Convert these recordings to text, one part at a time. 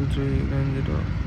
2390.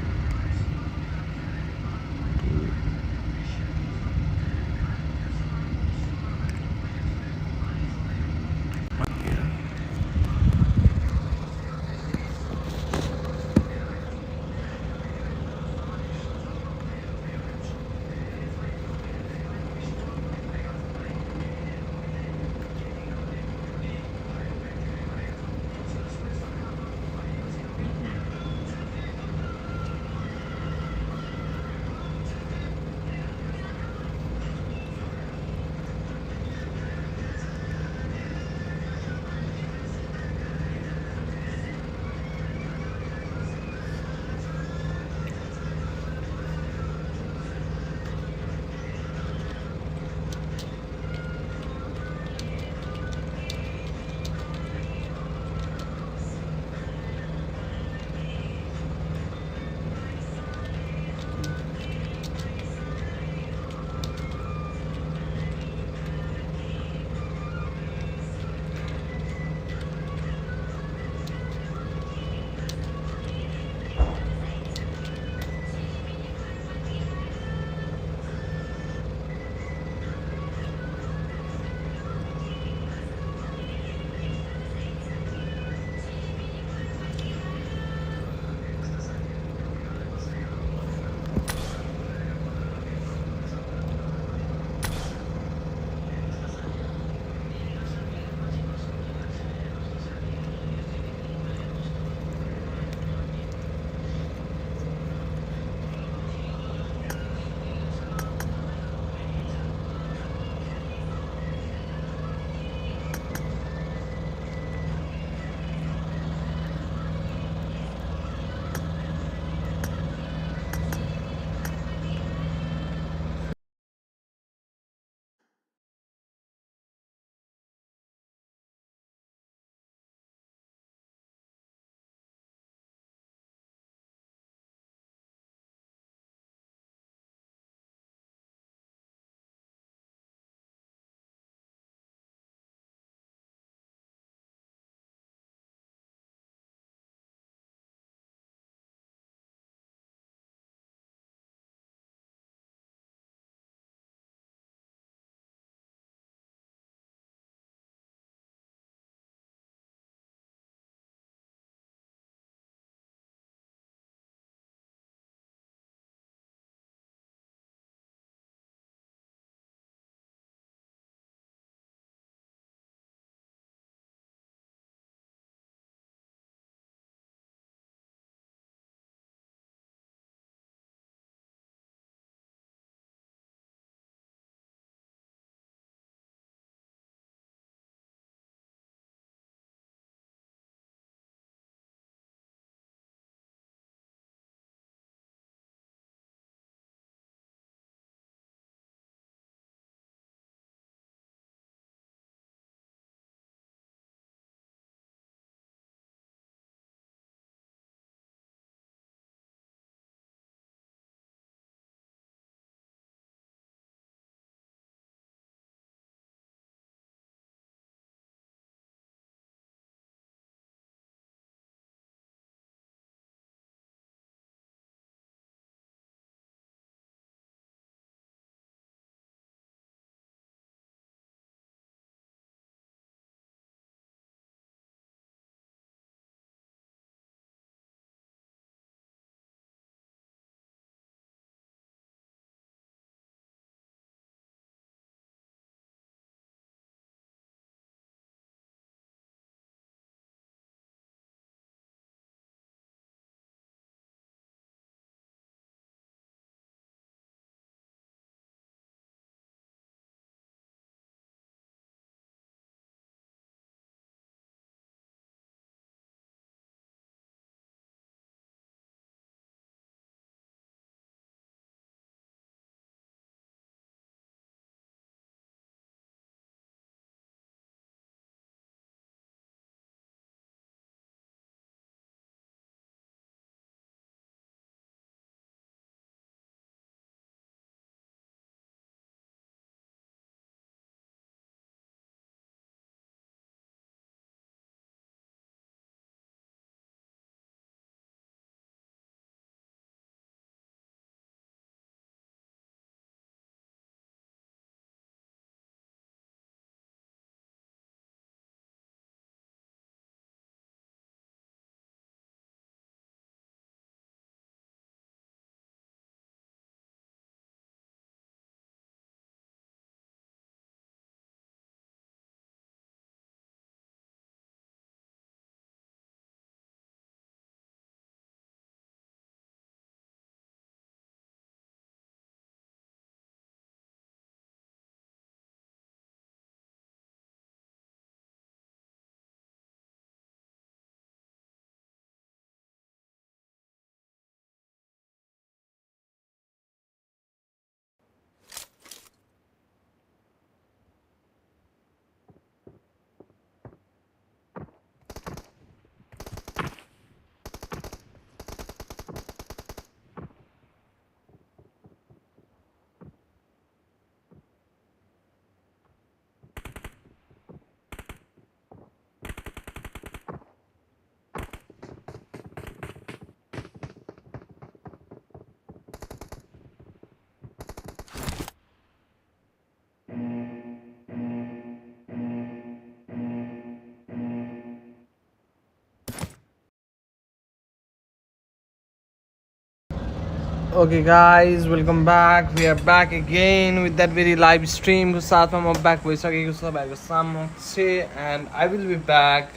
Okay, guys, welcome back. We are back again with that very live stream के साथ में हम back वैसा कि कुछ सब आएगा शाम से and I will be back.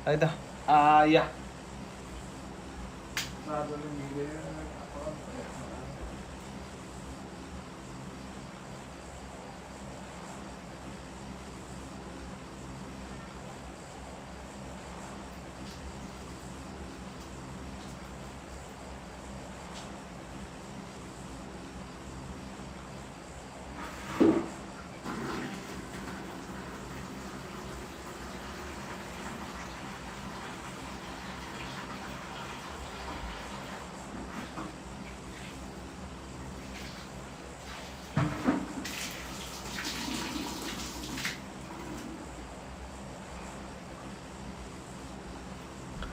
Yeah.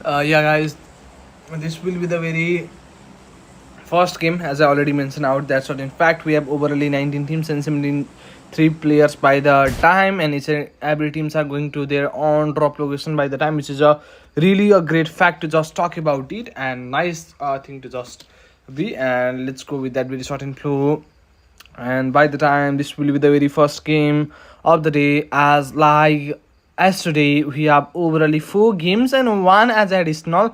Yeah, guys, this will be the very first game, as I already mentioned out. That's what. In fact, we have overally 19 teams and 73 players by the time, and every teams are going to their own drop location by the time, which is a really a great fact to just talk about it and nice thing to just be. And let's go with that very short inflow. And by the time, this will be the very first game of the day, as like yesterday we have overally 4 games and one as additional,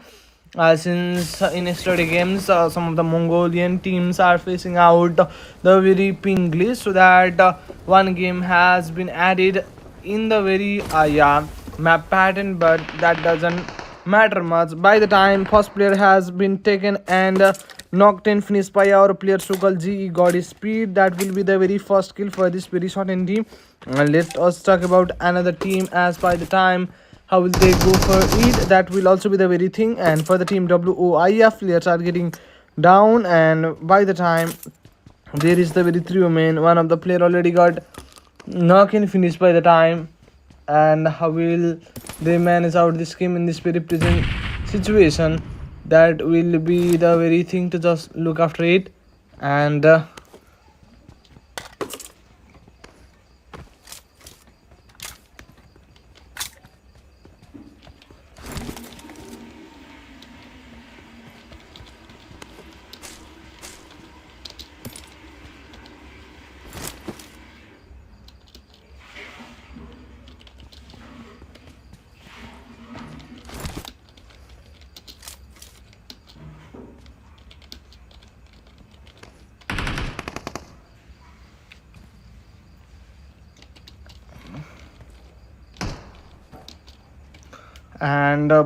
since in yesterday games some of the Mongolian teams are facing out the very ping list, so that one game has been added in the very yeah, map pattern, but that doesn't matter much. By the time first player has been taken and knocked and finished by our player Sukal GE God Speed, that will be the very first kill for this very short team. And let us talk about another team, as by the time how will they go for it, that will also be the very thing. And for the team WOIF, players are getting down, and by the time there is the very trio man, one of the player already got knock and finish by the time. And how will they manage out this game in this very present situation, that will be the very thing to just look after it. And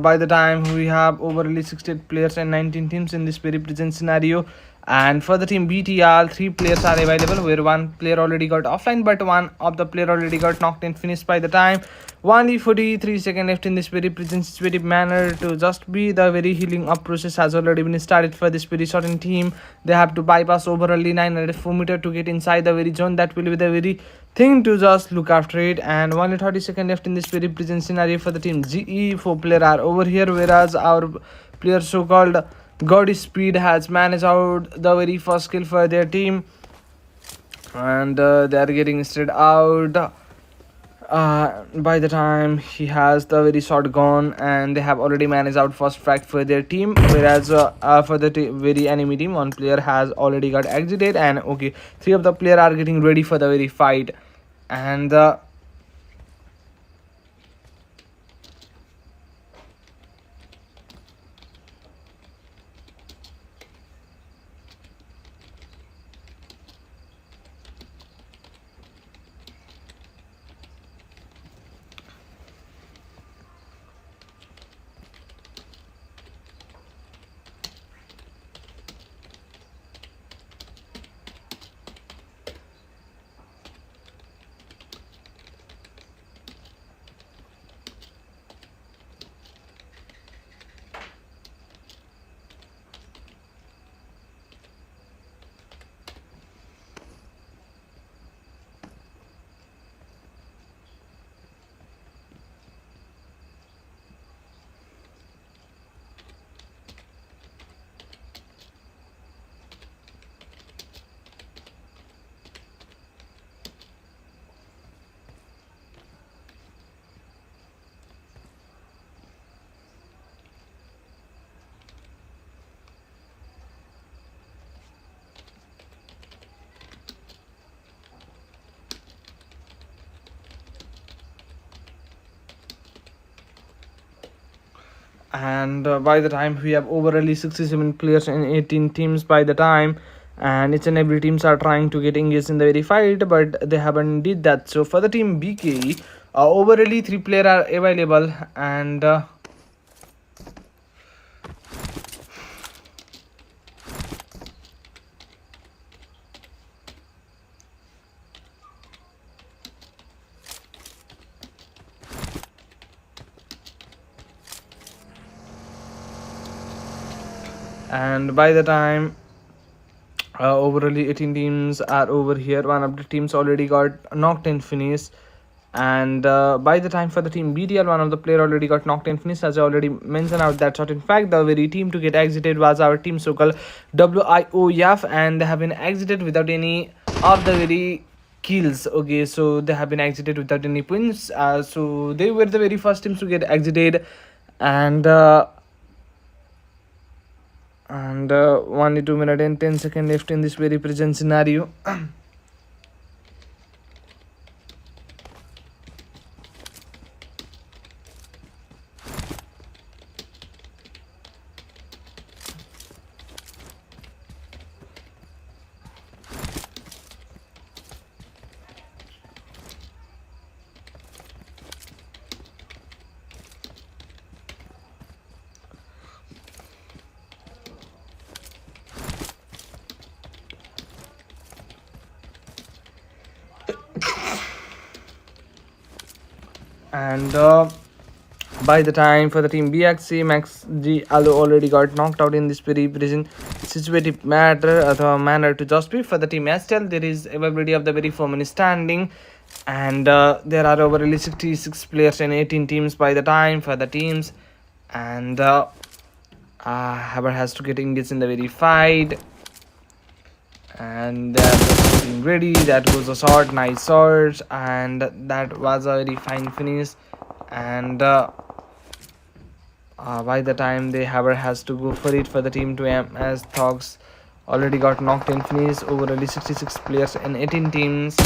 by the time we have overly 68 players and 19 teams in this very present scenario. And for the team BTR, 3 players are available, where one player already got offline, but one of the player already got knocked and finished by the time. Only 43 seconds left in this very present situative manner to just be the very healing up process has already been started for this very certain team. They have to bypass overly 904 meter to get inside the very zone. That will be the very thing to just look after it. And only 30 seconds left in this very present scenario for the team GE. 4 players are over here, whereas our player so called God Speed has managed out the very first kill for their team. And they are getting straight out. By the time he has the very short gone, and they have already managed out first frag for their team, whereas for the very enemy team, one player has already got exited. And okay, 3 of the player are getting ready for the very fight. And and by the time we have overally 67 players in 18 teams by the time, and each and every teams are trying to get engaged in the very fight, but they haven't did that. So for the team BKE, overally 3 player are available, and by the time overally 18 teams are over here. One of the teams already got knocked in finish, and by the time for the team BDL, one of the player already got knocked in finish, as I already mentioned out that shot. In fact, the very team to get exited was our team so-called WIOF, and they have been exited without any of the very kills. Okay, so they have been exited without any points, so they were the very first teams to get exited, and 1 2 minute and 10 seconds left in this very present scenario. And by the time for the team BXC, Max G already got knocked out in this very present situative manner to just be. For the team Estel, there is availability of the very 4 minute standing, and there are over 66 players in 18 teams by the time for the teams, and Haber has to get engaged in the very fight, and they're just getting ready. That goes a shot, nice shot, and that was a very fine finish. And by the time they Haber has to go for it for the team to as Thogs already got knocked in finish. Overally 66 players in 18 teams.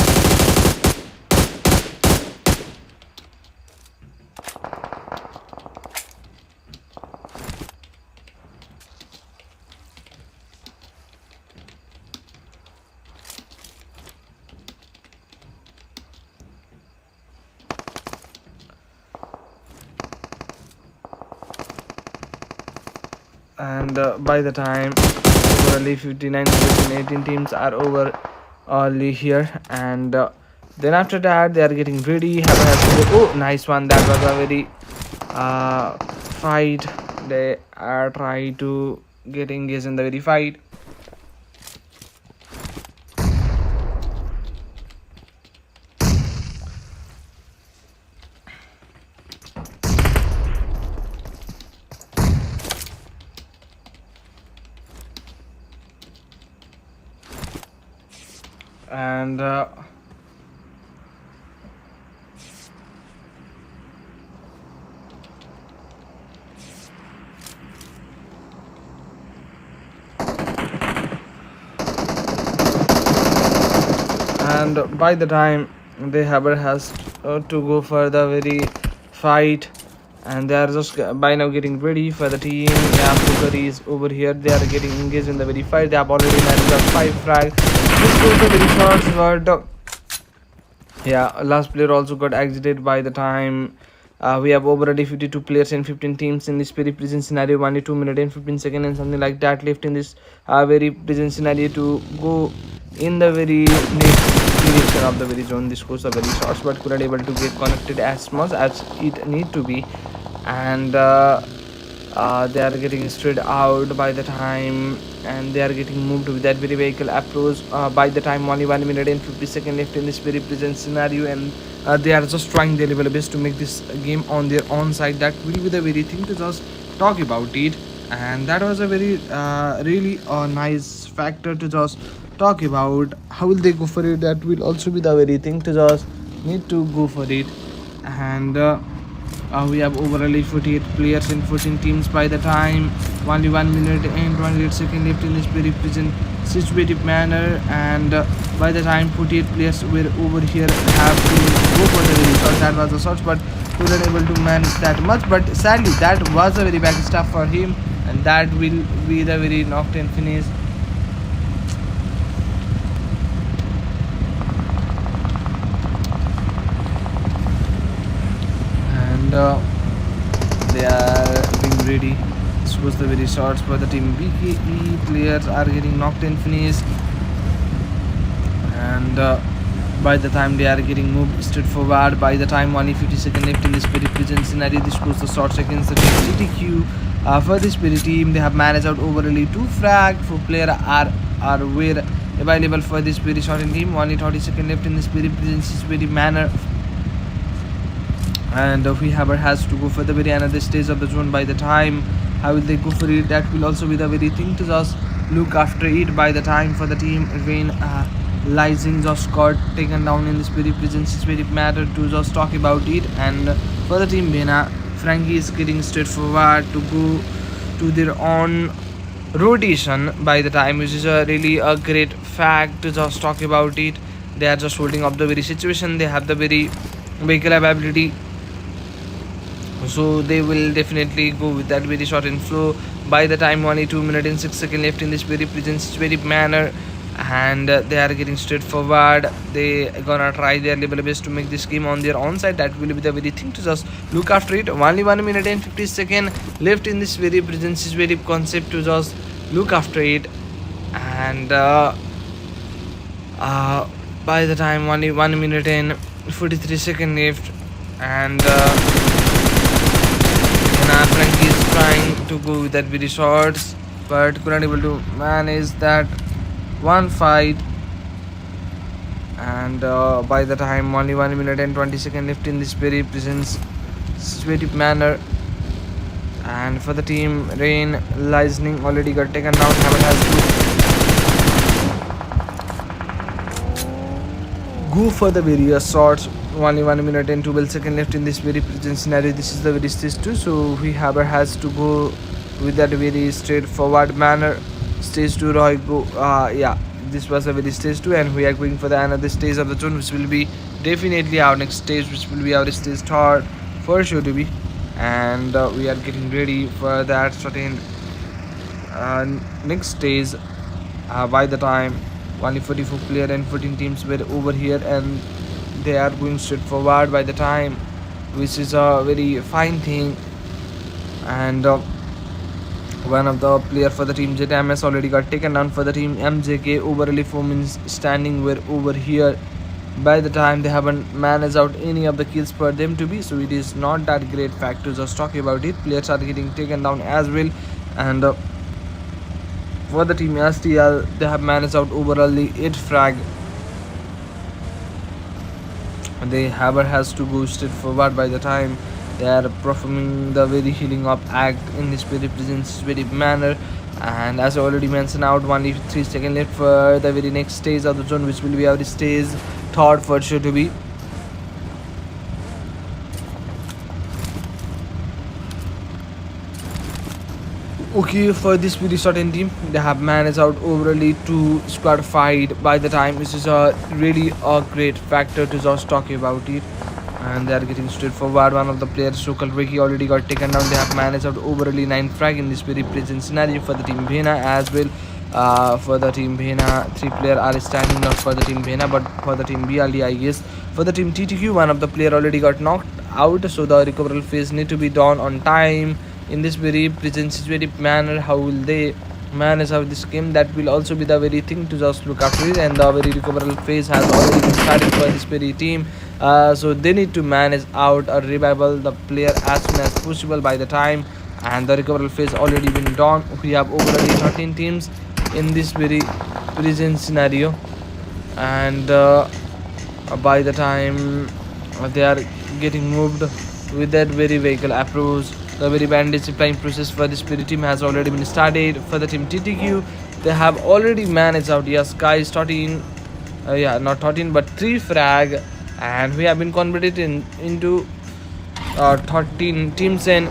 And by the time overally 59 players in 18 teams are over early here, and then after that they are getting ready. Haber has to go. Oh, nice one. That was a very fight. They are trying to get engaged in the very fight. And by the time the Haber has to go for the very fight, and they are just by now getting ready for the team. Yeah, Booker is over here. They are getting engaged in the very fight. They have already managed a 5 frag. This goes the very shots, but yeah, last player also got exited by the time. We have already 52 players and 15 teams in this very present scenario. Only 2 minutes and 15 seconds and something like that left in this very present scenario to go in the very next direction of the very zone. This goes a very short, but couldn't able to get connected as much as it need to be, and they are getting straight out by the time, and they are getting moved with that very vehicle approach by the time. Only 1 minute and 50 seconds left in this very present scenario, and they are just trying their level best to make this game on their own side. That will be the very thing to just talk about it, and that was a very really nice factor to just talk about. How will they go for it? That will also be the very thing to just need to go for it. And we have overall 48 players in 14 teams by the time. Only 1 minute and 28 seconds left in this very present situative manner, and by the time 48 players were over here have to go for the very shot. That was a shot, but couldn't able to manage that much, but sadly that was a very bad stuff for him, and that will be the very knocked in finish. And they are being ready. This was the very shots for the team BKE. Players are getting knocked in finish, and by the time they are getting moved straight forward, by the time only 50 seconds left in the Spirit Prison scenario, this goes the shots against the team TTQ. For the Spirit team, they have managed out overly 2 frag. 4 players are were available for the Spirit shot team. Only 30 seconds left in the Spirit Prison very manner. And whoever has to go for the very another stage of the zone, by the time how will they go for it, that will also be the very thing to just look after it. By the time for the team Rain Lysing just got taken down in the Spirit Prison, it's very matter to just talk about it. And for the team Bhena, Frankie is getting straight forward to go to their own rotation by the time, which is a really a great fact to just talk about it. They are just holding up the very situation, they have the very vehicle ability, so they will definitely go with that very short inflow. By the time only 2 minutes and 6 seconds left in this very presence very manner, and they are getting straight forward. They gonna try their level best to make this game on their own side. That will be the very thing to just look after it. Only 1 minute and 50 seconds left in this very presence very concept to just look after it. And by the time only 1 minute and 43 seconds left, and Frankie is trying to go with that very shots, but couldn't able to manage that one fight. And by the time only 1 minute and 20 seconds left in this very presence situative manner. And for the team Rain, Lightning already got taken down. Hammer has to go for the various shots. Only 1 minute and 12 seconds left in this very present scenario. This is the very stage 2, so whoever has to go with that very straightforward manner. Stage 2 Roy go, yeah, this was a very stage 2, and we are going for the another stage of the zone, which will be definitely our next stage, which will be our stage 3 for sure to be. And we are getting ready for that certain next stage. By the time only 44 players and 14 teams were over here, and they are going straight forward by the time, which is a very fine thing. And one of the player for the team ZMS already got taken down. For the team MJK, overly 4 minutes standing were over here. By the time they haven't managed out any of the kills for them to be, so it is not that great fact to just talk about it. Players are getting taken down as well. And for the team STL, they have managed out overally 8 frag. They Haber has to go straight forward by the time they are performing the very healing up act in this very presence very manner. And as I already mentioned out, only 3 seconds left for the very next stage of the zone, which will be our stage 3 for sure to be. Okay, for this very certain team, they have managed out overly 2 squad fight by the time. This is a really a great factor to just talk about it. And they are getting straight forward. One of the players, Shokal Ricky, already got taken down. They have managed out overly 9 frag in this very present scenario. For the team Bhena as well, for the team Bhena, 3 players are standing up for the team Bhena, but for the team BLD, I guess. For the team TTQ, one of the player already got knocked out, so the recovery phase need to be done on time. In this very present situative manner, how will they manage out this game? That will also be the very thing to just look after it. And the very recoverable phase has already been started for this very team, so they need to manage out a revival the player as soon as possible by the time. And the recoverable phase already been done. We have overly 13 teams in this very present scenario, and by the time they are getting moved with that very vehicle approach, the very bandage supplying process for the Spirit team has already been started. For the team TTQ, they have already managed out, yes guys, 13 yeah, not 13 but 3 frag, and we have been converted into 13 teams and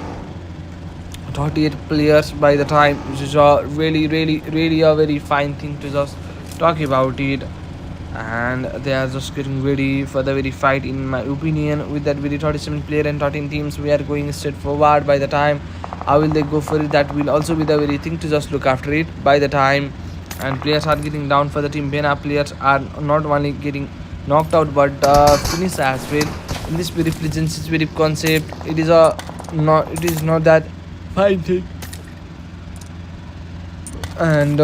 38 players by the time, which is a really a very fine thing to just talk about it. and they are just getting ready for the very fight. In my opinion, with that very 37 player and 13 teams, we are going straight forward. By the time how will they go for it, that will also be the very thing to just look after it by the time. And players are getting down for the team Bena. Players are not only getting knocked out but finished as well. In this very presence, this very concept, it is not that fine thing. And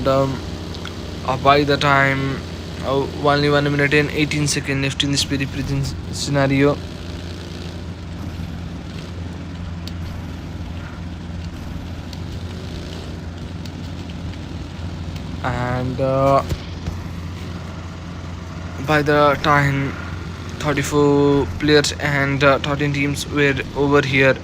and by the time only 1 minute and 18 seconds left in this very present scenario. And by the time 34 players and 13 teams were over here,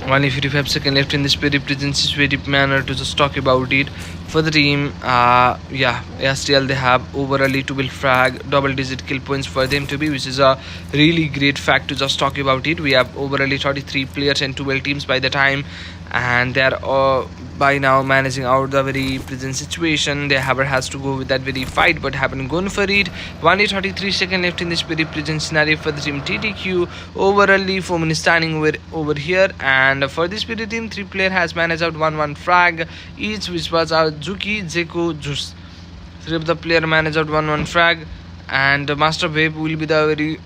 only 55 seconds left in this very present situative manner to just talk about it. For the team, yeah, STL, they have overally 12 frag, double digit kill points for them to be, which is a really great fact to just talk about it. We have overally 33 players and 12 teams by the time, and they are by now managing out the very present situation. They haver has to go with that very fight but haven't gone for it. 1 33 seconds left in this very present scenario for the team TTQ. Overally 4 minutes standing over here, and for this very team 3 player has managed out 1 frag each, which was Zuki, Zeko, Jus. 3 of the player managed out 1 frag, and Master Babe will be the very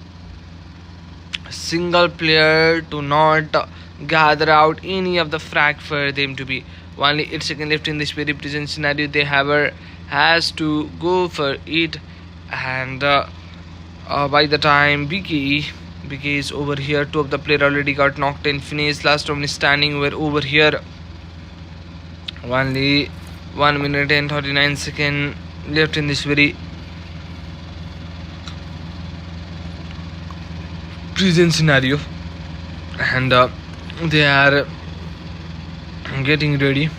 single player to not gather out any of the frag for them to be. Only 8 seconds left in this very present scenario. They has to go for it, and by the time BK is over here. 2 of the player already got knocked and finished. Last one is standing were over here. Only 1 minute and 39 seconds left in this very present scenario, and they are getting ready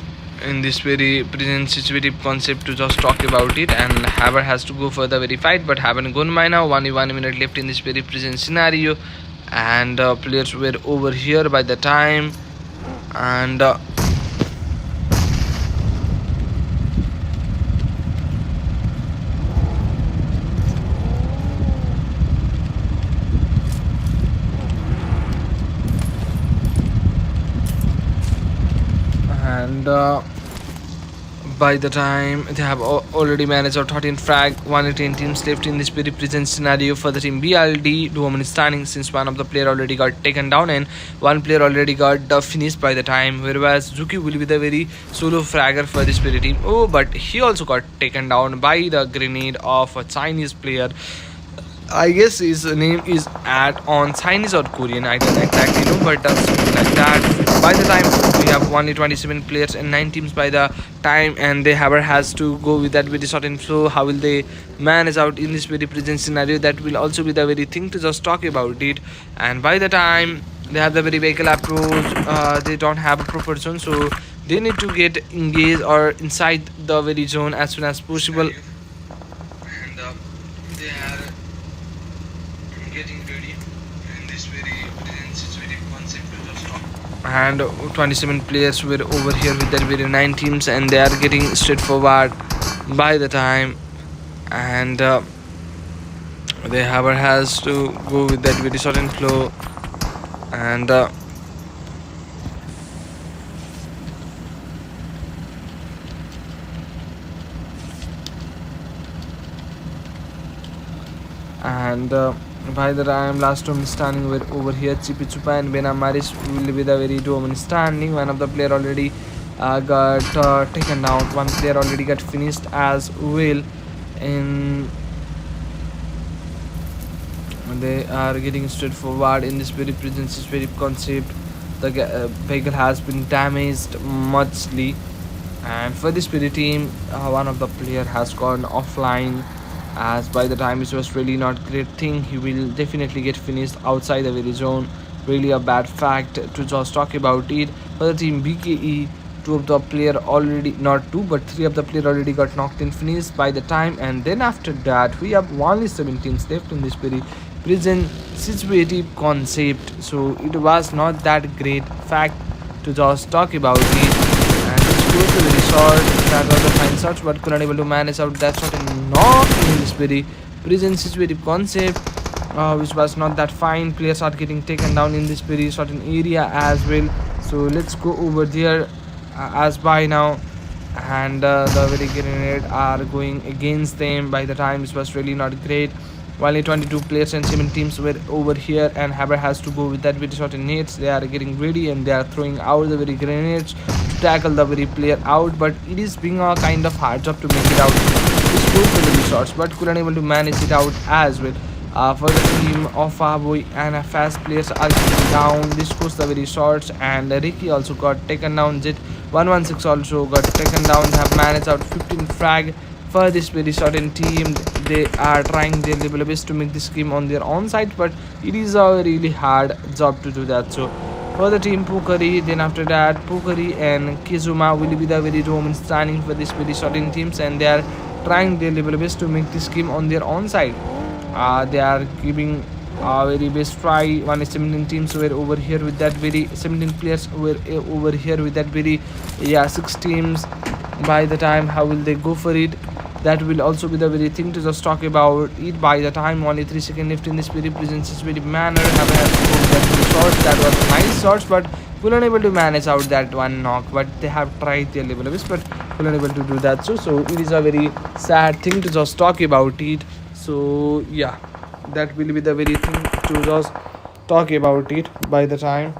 in this very present situative concept to just talk about it. And Haver has to go for the very fight but haven't gone by now. Only 1 minute left in this very present scenario, and players were over here by the time, and and by the time they have already managed out 13 frag. 118 teams left in this very present scenario. For the team BLD, Duoman is standing since one of the player already got taken down and one player already got finished by the time, whereas Zuki will be the very solo fragger for this very team. Oh, but he also got taken down by the grenade of a Chinese player. I guess his name is at on Chinese or Korean. I don't exactly know, but something like that. By the time we have only 27 players and 9 teams by the time, and they Haber has to go with that very certain flow. How will they manage out in this very present scenario? That will also be the very thing to just talk about it. And by the time they have the very vehicle approach, they don't have a proper zone, so they need to get engaged or inside the very zone as soon as possible. And they are getting ready in this very situative concept to just talk. And 27 players were over here with that very 9 teams, and they are getting straightforward by the time, and they Haber has to go with that very certain flow, and by the time last one standing were over here, Chipi Chupa and Bena Maris will be the very 2 women standing. One of the player already got taken down. One player already got finished as well. And they are getting straightforward in this very present very concept. The vehicle has been damaged muchly, and for this very team, one of the player has gone offline, as by the time it was really not great thing. He will definitely get finished outside the very zone. really a bad fact to just talk about it. For the team BKE, two of the player already, not two but three of the player already got knocked in finished by the time, and then after that we have only 7 teams left in this very prison situative concept. So it was not that great fact to just talk about it. And it's close to the resort. That was a fine shot, but couldn't able to manage out that shot and knock in this very prison situative concept, which was not that fine. Players are getting taken down in this very certain area as well. So let's go over there as by now. And the very grenade are going against them. By the time it was really not great. Only 22 players and 7 teams were over here, and Haber has to go with that very shot in nades. They are getting ready and they are throwing out the very grenades to tackle the very player out, but it is being a kind of hard job to make it out. It's good for the shots, but couldn't able to manage it out as well. For the team of Aboy and fast players are getting down. This goes the very shots, and Ricky also got taken down. Jet 116 also got taken down. They have managed out 15 frag for this very certain team. They are trying their level best to make this game on their own side, but it is a really hard job to do that. So for the team Pukari, then after that Pukari and Kizuma will be the very Roman standing for this very certain teams, and they are trying their level best to make this game on their own side. They are giving a very best try. 17 teams were over here with that very 17 players were over here with that very, yeah, 6 teams. By the time how will they go for it, that will also be the very thing to just talk about it. By the time only 3 seconds left in this very presence is very manner have had to go with that very shots. That was nice shots, but couldn't able to manage out that one knock. But they have tried their level of best, but couldn't able to do that. So it is a very sad thing to just talk about it. So yeah, that will be the very thing to just talk about it by the time.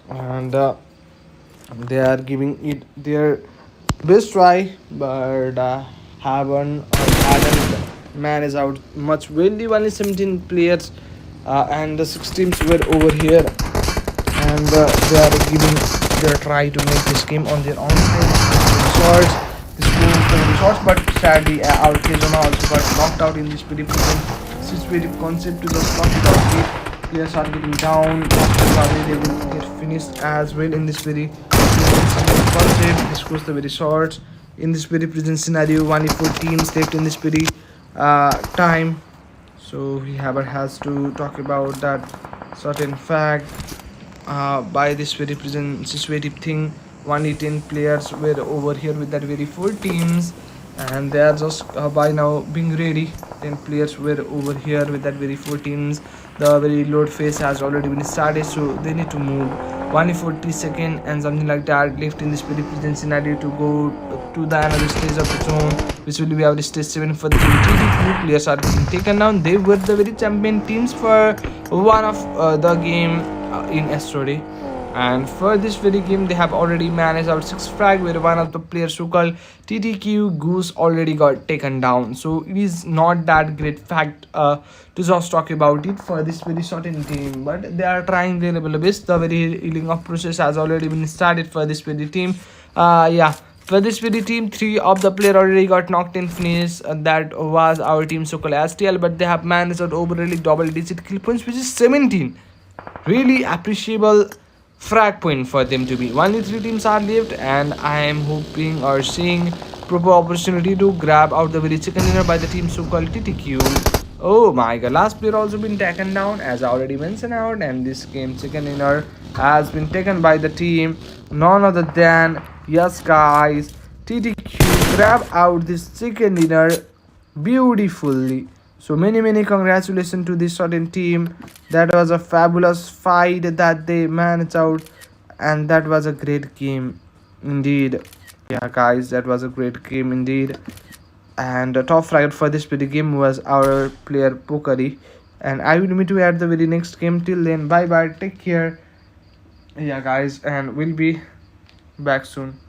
And they are giving it their best try, but haven't or hadn't managed out much well. Only 17 players and the 6 teams were over here, and they are giving their try to make this game on their own side. Shorts, this goes for the shorts, but sadly our Kizuna also got knocked out in this very situative concept to just talk about it. Players are getting down. Probably they will get finished as well in this very concept. This goes the very shorts. In this very present scenario, only 4 teams left in this very time. So he has to talk about that certain fact. By this very present situative thing, only 10 players were over here with that very 4 teams, and they are just by now being ready. 10 players were over here with that very 4 teams. The very load phase has already been started, so they need to move. Only 40 seconds and something like that left in this very present scenario to go to the another stage of the zone, which will be our stage 7 for the team TDQ. Players are being taken down. They were the very champion teams for one of the game in SOD. And for this very game, they have already managed out 6 frag, where one of the players who called TTQ Goose already got taken down. So it is not that great fact to just talk about it for this very certain team, but they are trying their level best. The very healing up process has already been started for this very team. Yeah, for this very team, 3 of the player already got knocked in finish. That was our team so-called STL, but they have managed out overly double-digit kill points, which is 17. Really appreciable frag point for them to be. Only 3 teams are left, and I am hoping or seeing proper opportunity to grab out the very second winner by the team so-called TTQ. Oh my god, last player also been taken down as I already mentioned out, and this game second winner has been taken by the team none other than, yes guys, TTQ grab out this second winner beautifully. So many congratulations to this certain team. That was a fabulous fight that they managed out, and that was a great game indeed. Yeah guys, that was a great game indeed. And the top fragger for this video game was our player Pokari, and I will meet you at the very next game. Till then, bye bye, take care. Yeah guys, and we'll be back soon.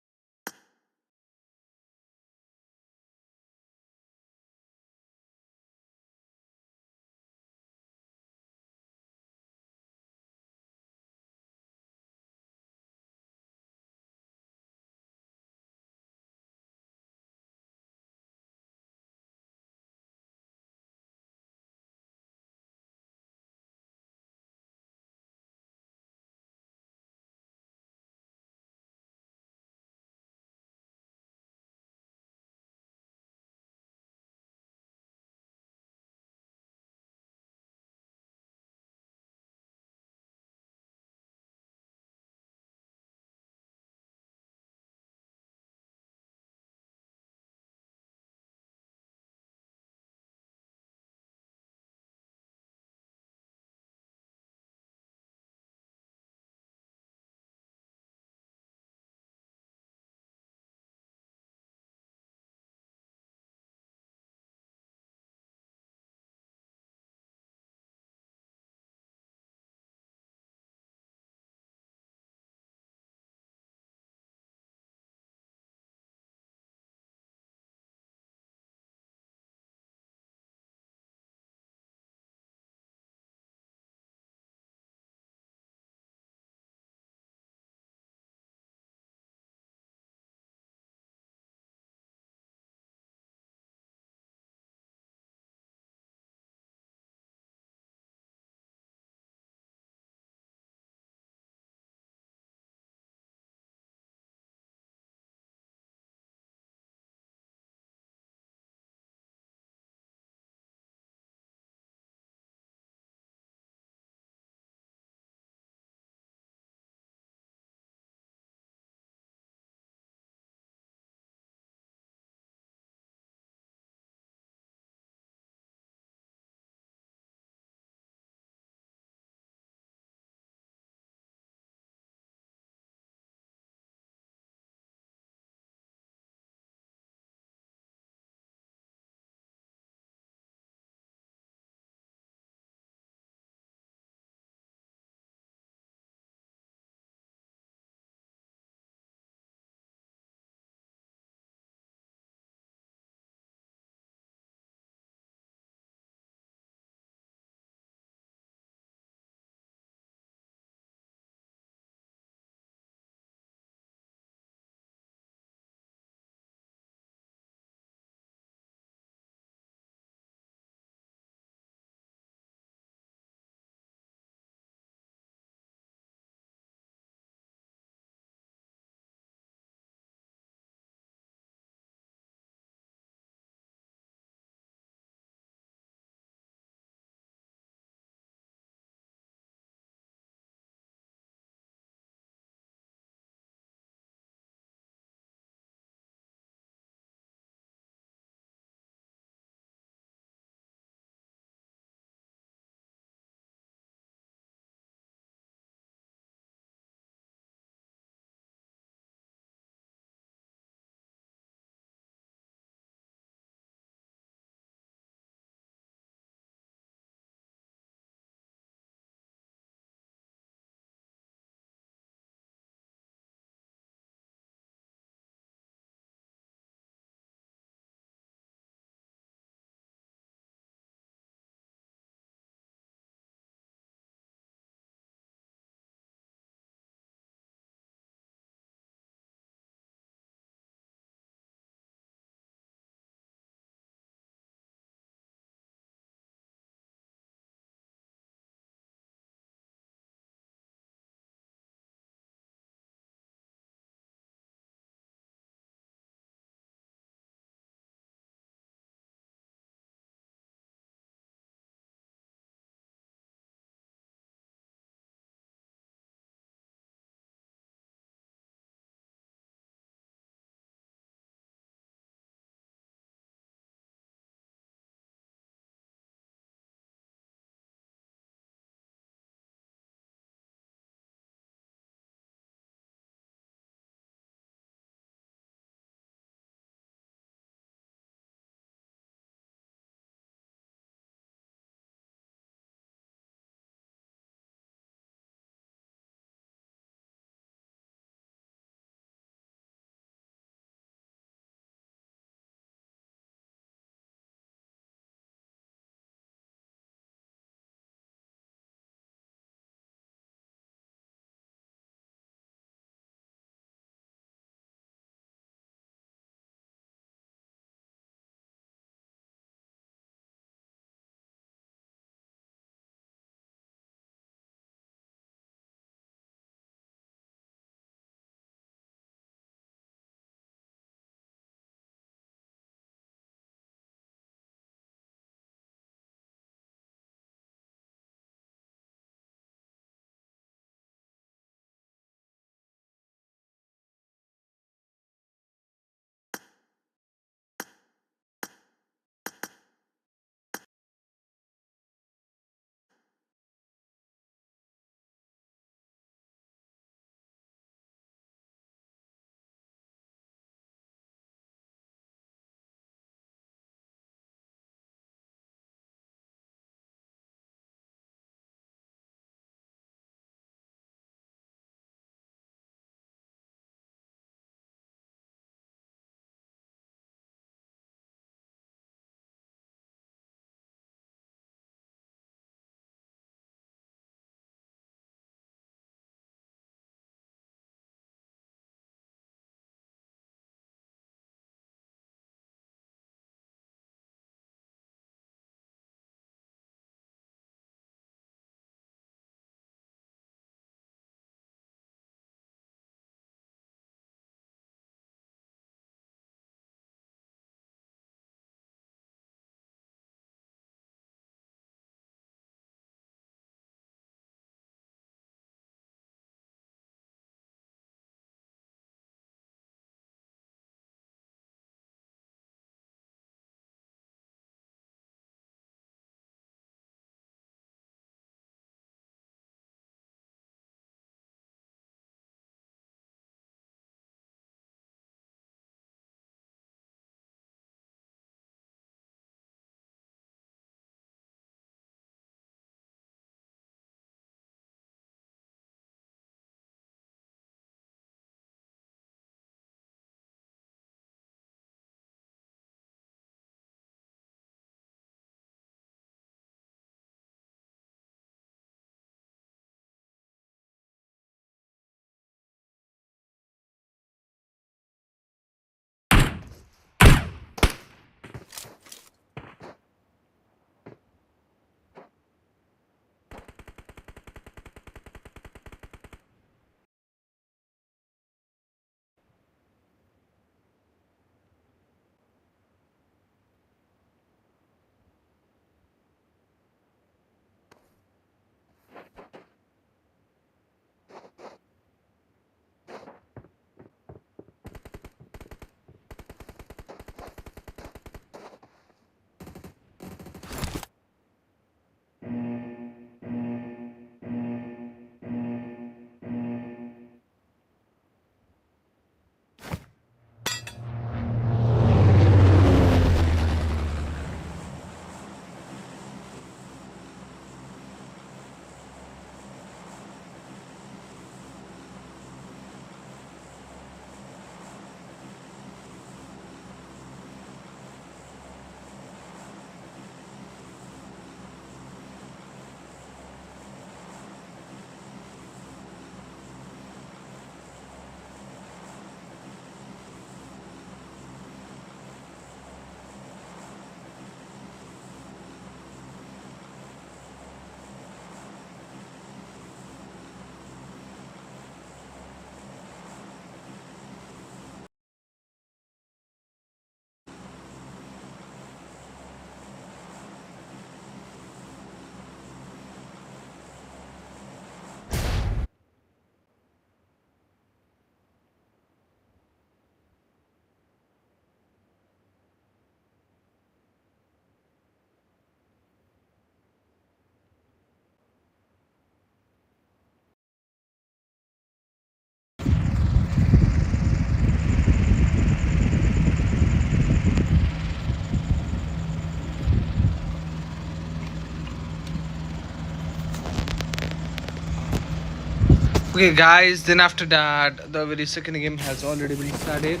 Okay, guys, then after that, the very second game has already been started.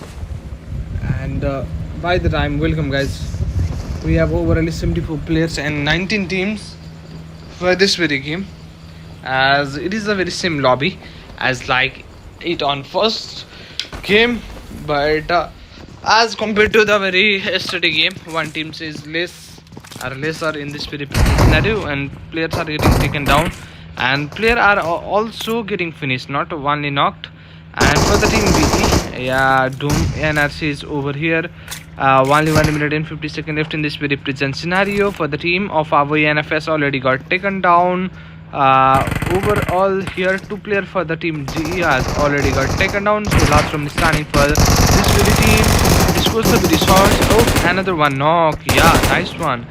And by the time, welcome, guys. We have overall 74 players and 19 teams for this very game. As it is a very same lobby as like it on first game, but as compared to the very yesterday game, one team is less or lesser in this very scenario, and players are getting taken down, and players are also getting finished, not only knocked. And for the team B, yeah, Doom NRC is over here. Only 1 minute and 50 seconds left in this very present scenario. For the team of our NFS already got taken down. Overall here 2 players for the team GE has already got taken down. So last round is standing for this very team. This goes to the resource. Oh, another one knock. Yeah, nice one.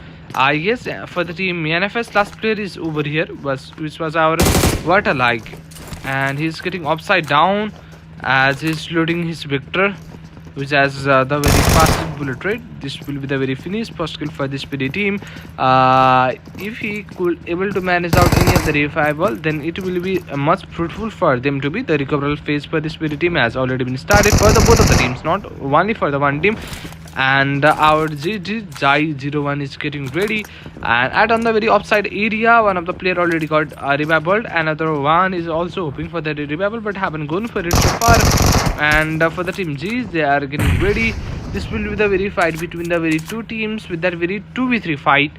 Yes, for the team NFS last player is over here, which was our water like, and he's getting upside down as he's loading his Victor, which has the very fastest bullet rate. This will be the very finished first kill for this PD team. If he could able to manage out any of the revival, then it will be much fruitful for them to be. The recovery phase for this PD team has already been started for the both of the teams, not only for the one team. And our GG Jai 01 is getting ready, and at on the very upside area, one of the player already got revived. Another one is also hoping for the revival but haven't gone for it so far. And for the team G, they are getting ready. This will be the very fight between the very two teams with that very 2v3 fight.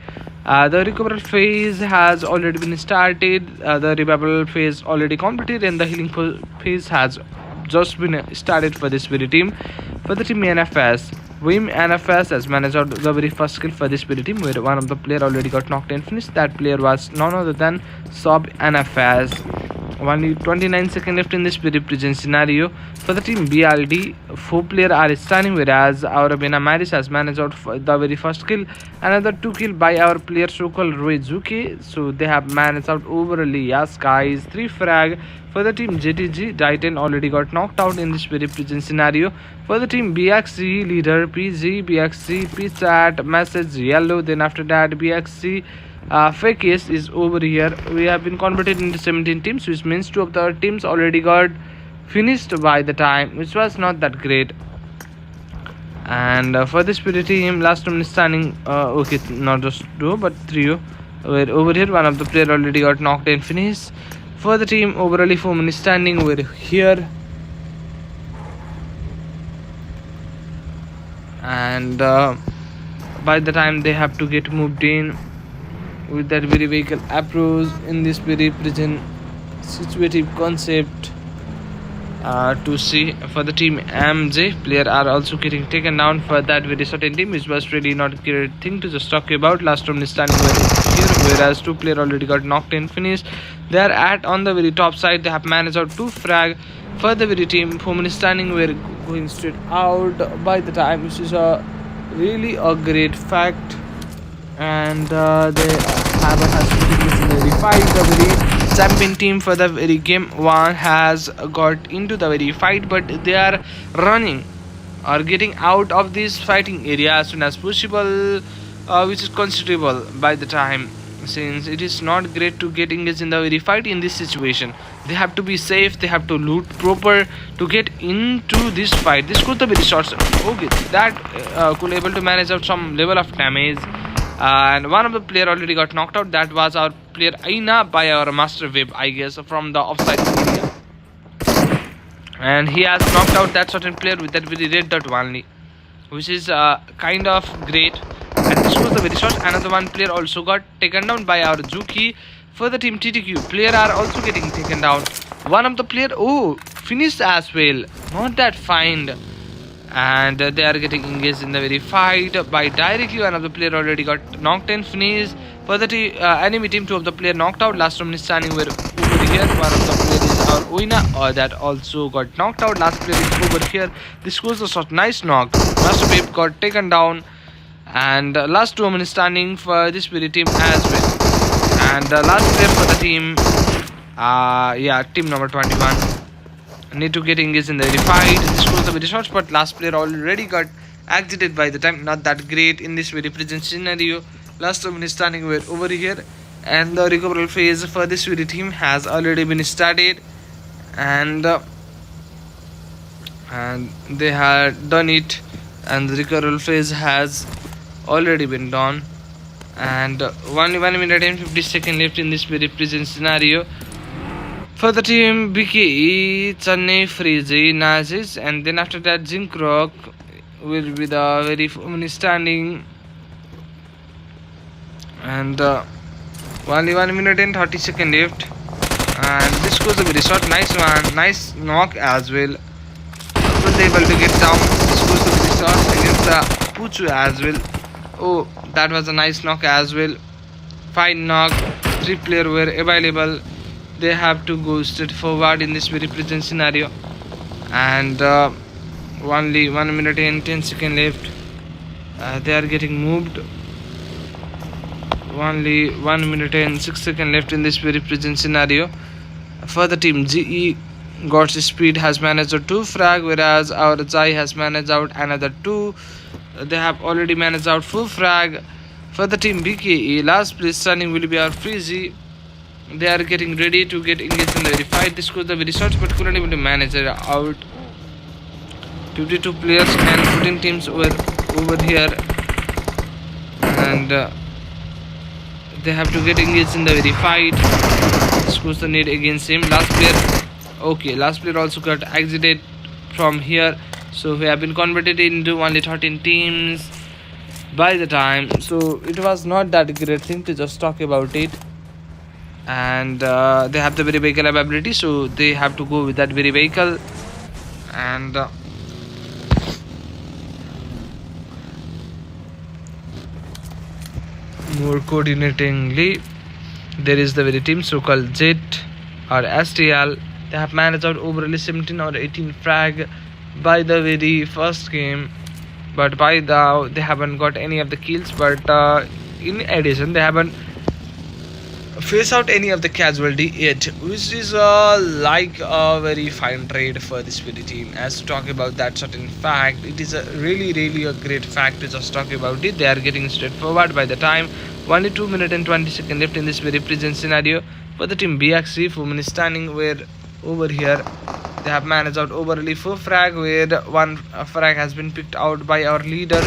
The recovery phase has already been started, the revival phase already completed, and the healing phase has just been started for this very team. For the team NFS, Wim NFS has managed out the very first kill for this very team, where one of the player already got knocked and finished. That player was none other than Sob NFS. Only 29 seconds left in this very present scenario. For the team BLD, 4 players are standing, whereas our Bena Maris has managed out the very first kill. Another 2 kill by our player so-called Roizuki. So they have managed out overly. Yes, guys, 3 frag. For the team JTG, Titan already got knocked out in this very present scenario. For the team BXC, leader PG, BXC, PChat, message yellow. Then after that BXC, fake case is over here. We have been converted into 17 teams, which means 2 of the teams already got finished by the time, which was not that great. And for this spirit team, last round is standing, okay, not just 2 but 3. Where over here one of the player already got knocked and finished. For the team overall 4 minutes standing, we're here. And by the time they have to get moved in with that very vehicle approach in this very present situative concept. To see for the team MJ, player are also getting taken down for that very certain team, which was really not a great thing to just talk about. Last round is standing here, whereas 2 player already got knocked and finished. They are at on the very top side. They have managed out 2 frag for the very team. 4 minutes standing, we're going straight out by the time, which is a really a great fact. And they haven't has to very fight. The very champion team for the very game 1 has got into the very fight, but they are running or getting out of this fighting area as soon as possible, which is considerable by the time, since it is not great to get engaged in the very fight in this situation. They have to be safe, they have to loot proper to get into this fight. This could the very shots, okay, that could able to manage out some level of damage. And one of the player already got knocked out. That was our player Aina by our master web, I guess, from the offside area. And he has knocked out that certain player with that very red dot only, which is kind of great. And this was the very shot. Another one player also got taken down by our Zuki. For the team TTQ, player are also getting taken down. One of the player, oh, finished as well. Not that fine. And they are getting engaged in the very fight by directly. One of the player already got knocked and finished. For the enemy team, 2 of the player knocked out. Last round is standing over here. One of the player is our Uina, that also got knocked out. Last player is over here. This was a shot, nice knock. Master Babe got taken down. And last 2 minutes standing for this very team as well. And last player for the team, yeah, team number 21. Need to get engaged in the very fight. This was the very short, but last player already got exited by the time. Not that great in this very present scenario. Last 2 minutes standing over here, and the recovery phase for this very team has already been started. and and they had done it, and the recovery phase has already been done. And 1 minute and 50 seconds left in this very present scenario. For the team, BKE, Chennai, Freezy, Nazis, and then after that, Zinc Rock will be the very standing. And only 1 minute and 30 seconds left. And this goes a very short, nice one, nice knock as well. Was able to get down. This goes a very short against the Puchu as well. Oh, that was a nice knock as well. Fine knock. 3 players were available. They have to go straight forward in this very present scenario. And only 1 minute and 10 seconds left. They are getting moved. Only 1 minute and 6 seconds left in this very present scenario. For the team, GE God's Speed has managed a 2 frag, whereas our Zai has managed out another 2. They have already managed out 4 frag. For the team BKE, last place standing will be our Freezy. They are getting ready to get engaged in the very fight. This was the very short, but couldn't able to manage it out. 52 players and 14 teams were over here, and they have to get engaged in the very fight. This was the need against him. Last player, okay, last player also got exited from here, so we have been converted into only 13 teams by the time. So it was not that great thing to just talk about it. And they have the very vehicle ability, so they have to go with that very vehicle. And more coordinatingly, there is the very team so called Jet or STL. They have managed out overall 17 or 18 frag by the very first game, but by the they haven't got any of the kills. But in addition, they haven't face out any of the casualty yet, which is like a very fine trade for this very team. As to talk about that certain fact, it is a really a great fact to just talk about it. They are getting straightforward by the time. Only 2 minutes and 20 seconds left in this very present scenario. For the team BXC, 4 minutes standing where over here they have managed out overly 4 frag, where 1 frag has been picked out by our leader,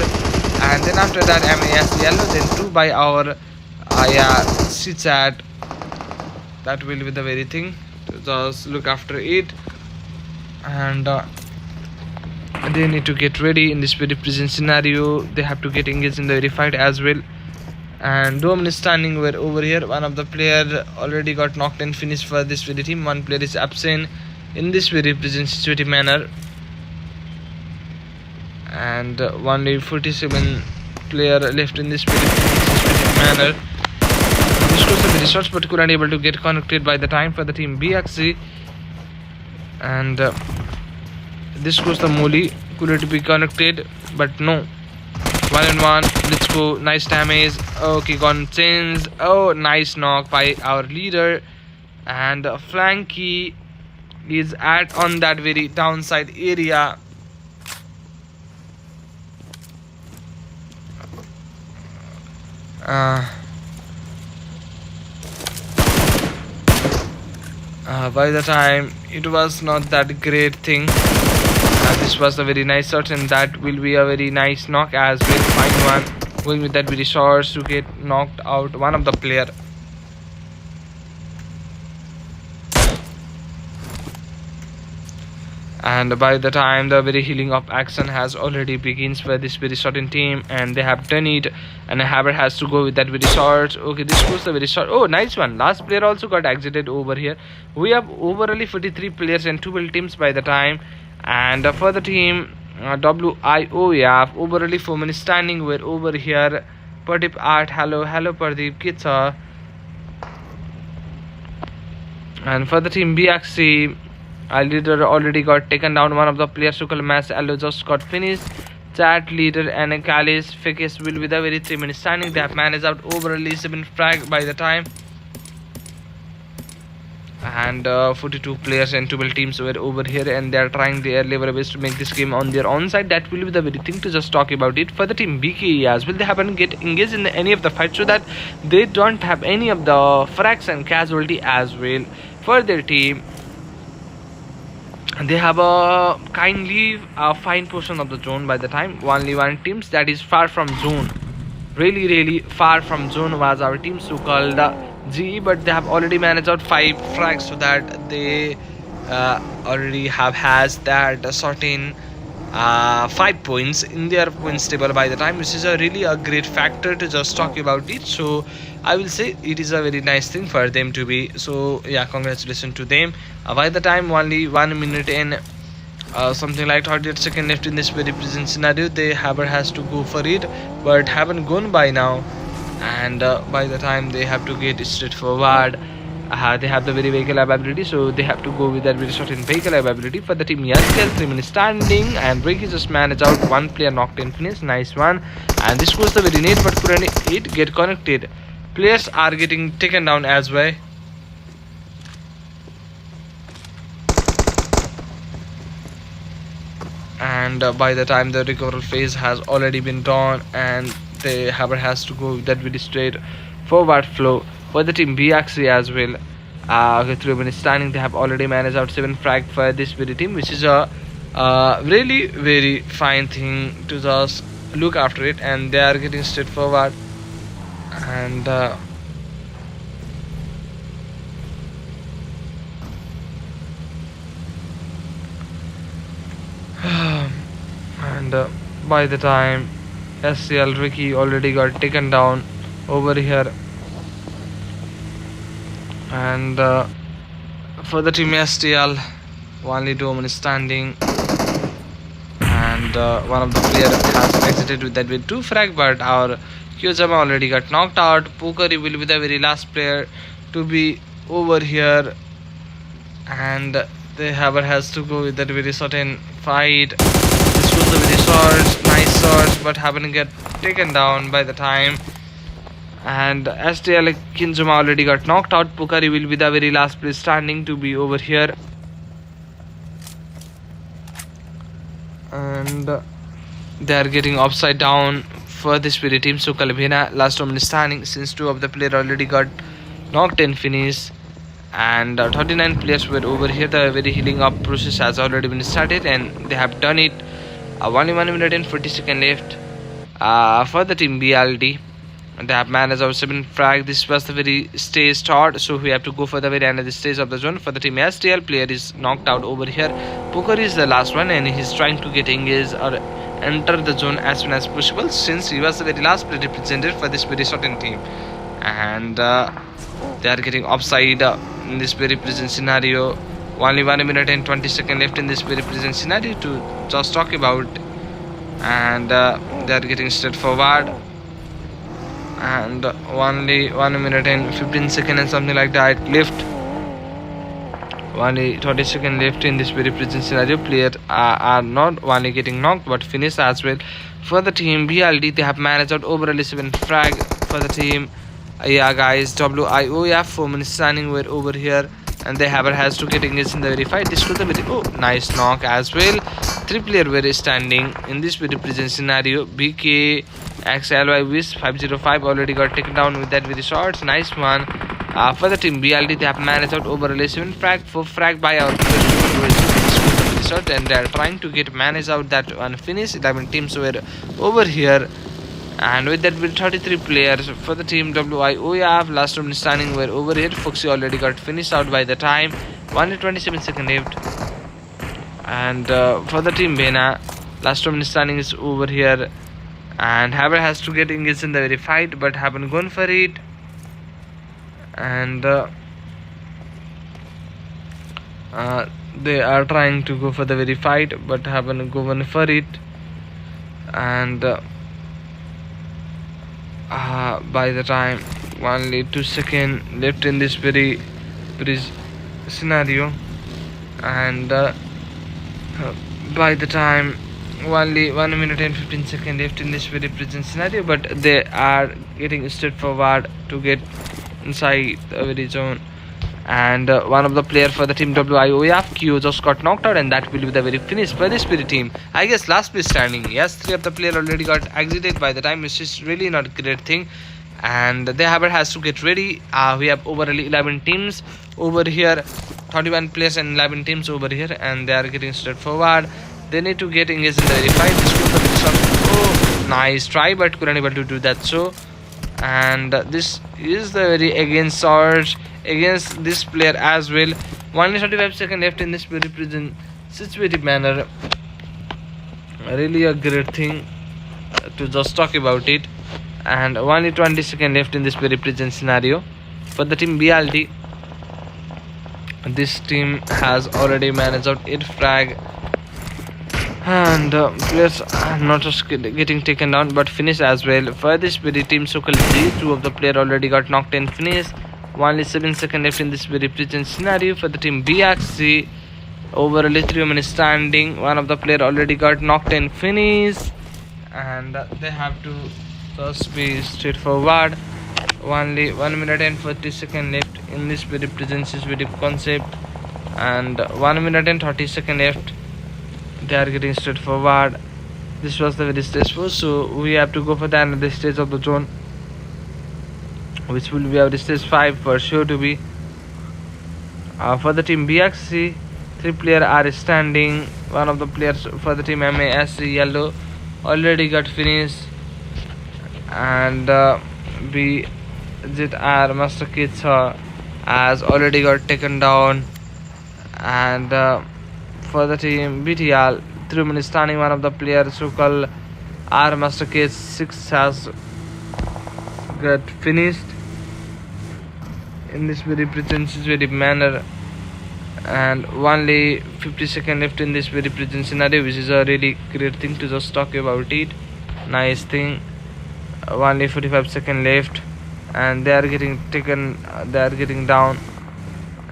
and then after that MAS yellow, then 2 by our CChat. That will be the very thing to just look after it. And they need to get ready in this very present scenario. They have to get engaged in the very fight as well. And Dome is standing where over here. One of the player already got knocked and finished for this very team. One player is absent in this very present situative manner. And only 47 player left in this very situative manner. This was the very shots, but couldn't able to get connected by the time for the team BXC. And this was the Molly, couldn't be connected, but no. 1-on-1, let's go, nice damage. Okay, gone chains. Oh, nice knock by our leader. And Flanky is at on that very downside area. By the time, it was not that great thing. This was a very nice shot, and that will be a very nice knock as well. Fine one, going with that very short to get knocked out one of the player. And by the time, the very healing of action has already begins for this very certain team, and they have done it. And Haber has to go with that very short. Okay, this was the very short. Oh, nice one. Last player also got exited over here. We have overall 43 players and 12 teams by the time. And for the team WIO, we have overall 4 minutes standing. We're over here. Pradeep Art, hello Pradeep, Kitsa. And for the team BXC, our leader already got taken down. One of the players who called Mass Allo just got finished. Chat leader and Kalis Fikis will be the very 3 minutes standing. They have managed out overall 7 frag by the time. And 42 players and 12 teams were over here, and they are trying their level best to make this game on their own side. That will be the very thing to just talk about it. For the team BKE as well, they haven't get engaged in any of the fights, so that they don't have any of the frags and casualty as well for their team. They have a kindly fine portion of the zone. By the time only one teams that is far from zone, really far from zone was our team, so called GE, but they have already managed out 5 frags, so that they already have has that certain 5 points in their points table by the time, which is a really a great factor to just talk about it. So I will say it is a very nice thing for them to be. So yeah, congratulations to them. By the time only 1 minute and something like 38 seconds left in this very present scenario, they Haber has to go for it, but haven't gone by now. And by the time they have to get straightforward, they have the very vehicle ability, so they have to go with that very certain vehicle ability. For the team Yaskel, 3 minutes standing, and Ricky just managed out one player knocked in finish, nice one. And this was the very net, but couldn't it get connected. Players are getting taken down as well. And by the time the recovery phase has already been done, and the Haber has to go with that very straight forward flow. For the team BXC as well, with 3 minutes standing, they have already managed out 7 frag for this very team, which is a really very fine thing to just look after it. And they are getting straightforward, and by the time SCL Ricky already got taken down over here. And for the team STL, only 2 minutes standing, and one of the players has exited with that with 2 frag, but our Kyojama already got knocked out. Pokari will be the very last player to be over here, and the Haber has to go with that very certain fight. This was the very short, nice shot, but haven't get taken down by the time. And STL Kinjuma already got knocked out. Pukari will be the very last player standing to be over here. And they are getting upside down for this very team. So Kalbina last 2 minutes standing, since 2 of the players already got knocked and finished. And 39 players were over here. The very healing up process has already been started, and they have done it. Only 1 minute and 40 seconds left for the team BLD. They have managed our 7 frag. This was the very stage start, so we have to go for the very end of the stage of the zone. For the team STL, player is knocked out over here. Poker is the last one, and he's trying to get engaged or enter the zone as soon as possible, since he was the very last player represented for this very certain team. And they are getting upside in this very present scenario. Only 1 minute and 20 seconds left in this very present scenario to just talk about. And they are getting straightforward, and only 1 minute and 15 seconds and something like that left. Only 30 seconds left in this very present scenario. Players are not only getting knocked but finished as well. For the team BLD, they have managed out overall 7 frag. For the team yeah guys, WIOF 4 minutes standing were over here, and the Haber has to get engaged in the very fight. This was the very nice knock as well. 3 players were standing in this very present scenario. BK XLY Wish 505 already got taken down with that very shots. Nice one. For the team BLD, they have managed out over 7 frag, 4 frag by our shot, and they are trying to get managed out that one finish. 11 teams were over here, and with that with 33 players. For the team WIOF, last 2 minutes standing were over here. Foxy already got finished out by the time. Only 27 seconds left. And for the team Bena, last 2 minutes standing is over here, and Haber has to get engaged in the very fight, but haven't gone for it. And they are trying to go for the very fight, but haven't gone for it. And by the time only 2 seconds left in this very scenario, and by the time only 1 minute and 15 seconds left in this very present scenario, but they are getting straightforward to get inside the very zone. And one of the player for the team WIOF, Q, just got knocked out, and that will be the very finish for this very team. I guess last place standing. Yes, 3 of the player already got exited by the time, which is really not a great thing. And the Haber has to get ready. We have overall 11 teams over here, 31 players and 11 teams over here, and they are getting straight forward. They need to get engaged in the very fight. This was the very shot. Oh, nice try, but couldn't able to do that. So, and this is the very against Sarge against this player as well. 1:35 seconds left in this very present situated manner. Really a great thing to just talk about it. And only 20 seconds left in this very present scenario for the team BLD. This team has already managed out 8 frag, and players are not just getting taken down but finished as well. For this very team Sokal D, 2 of the player already got knocked and finished. Only 7 seconds left in this very present scenario for the team BXC. Overall 3 minutes standing. 1 of the player already got knocked and finished, and they have to just be straightforward. Only 1 minute and 40 seconds left in this very present situative concept, and 1 minute and 30 seconds left. They are getting straightforward. This was the very stage 4, so we have to go for the another stage of the zone, which will be our stage 5 for sure to be. For the team BXC, 3 players are standing. 1 of the players for the team MASC yellow already got finished, and BZR Master Kids has already got taken down. And for the team BTL, 3 minutes standing. 1 of the players Sukal R Master Kids 6 has got finished in this very present manner, and only 50 seconds left in this very present scenario, which is a really great thing to just talk about it. Nice thing. Only 45 seconds left, and they are getting taken, they are getting down,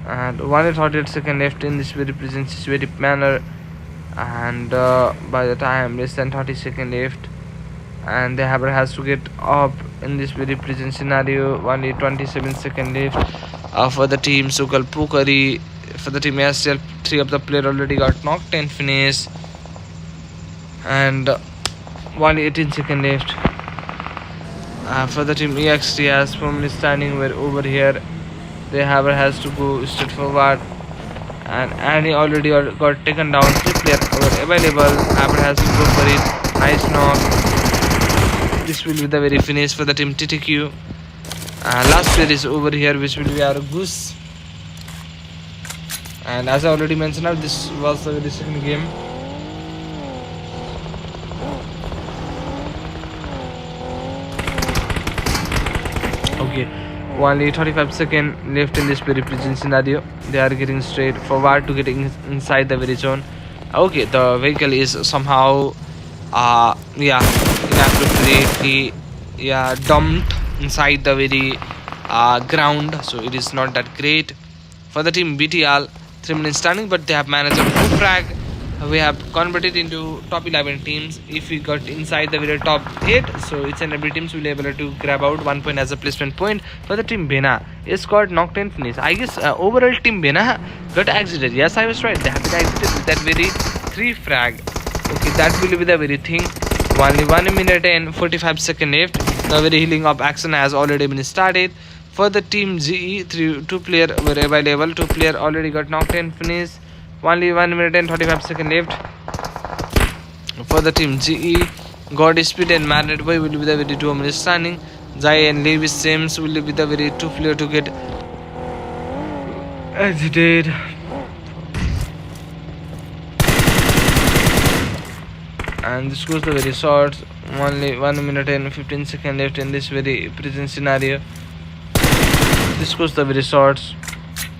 and only 38 seconds left in this very present situative manner, and by the time less than 30 seconds left, and the Haber has to get up in this very present scenario. Only 27 seconds left for the team Sukal Pukari. For the team STL, 3 of the player already got knocked and finished, and only 18 seconds left. For the team EXT, as firmly standing where over here, the Haber has to go straight forward, and Annie already got taken down. 3 players were available. Haber has to go for it. Nice knock. This will be the very finish for the team TTQ. Last player is over here, which will be our Goose. And as I already mentioned, now this was the very second game. Okay, only 35 seconds left in this very present scenario. They are getting straight forward to getting inside the very zone. Okay, the vehicle is somehow inappropriately dumped inside the very ground, so it is not that great. For the team BTL, 3 minutes standing, but they have managed a 2 frag. We have converted into top 11 teams. If we got inside the very top 8, so each and every teams will be able to grab out 1 point as a placement point. For the team Bena, it's got knocked and finished. I guess overall team Bena got exited. Yes, I was right. They have been exited with that very 3 frag. Okay, that will be the very thing. Only 1 minute and 45 seconds left. The very healing up action has already been started. For the team GE, 2 players were available. 2 players already got knocked and finished. Only 1 minute and 35 seconds left. For the team GE, God Speed and Marnet Boy will be the very 2 minutes standing. Zai and Lewis Sims will be the very 2 players to get exited. And this goes the very short. Only 1 minute and 15 seconds left in this very present scenario. This goes the very shorts,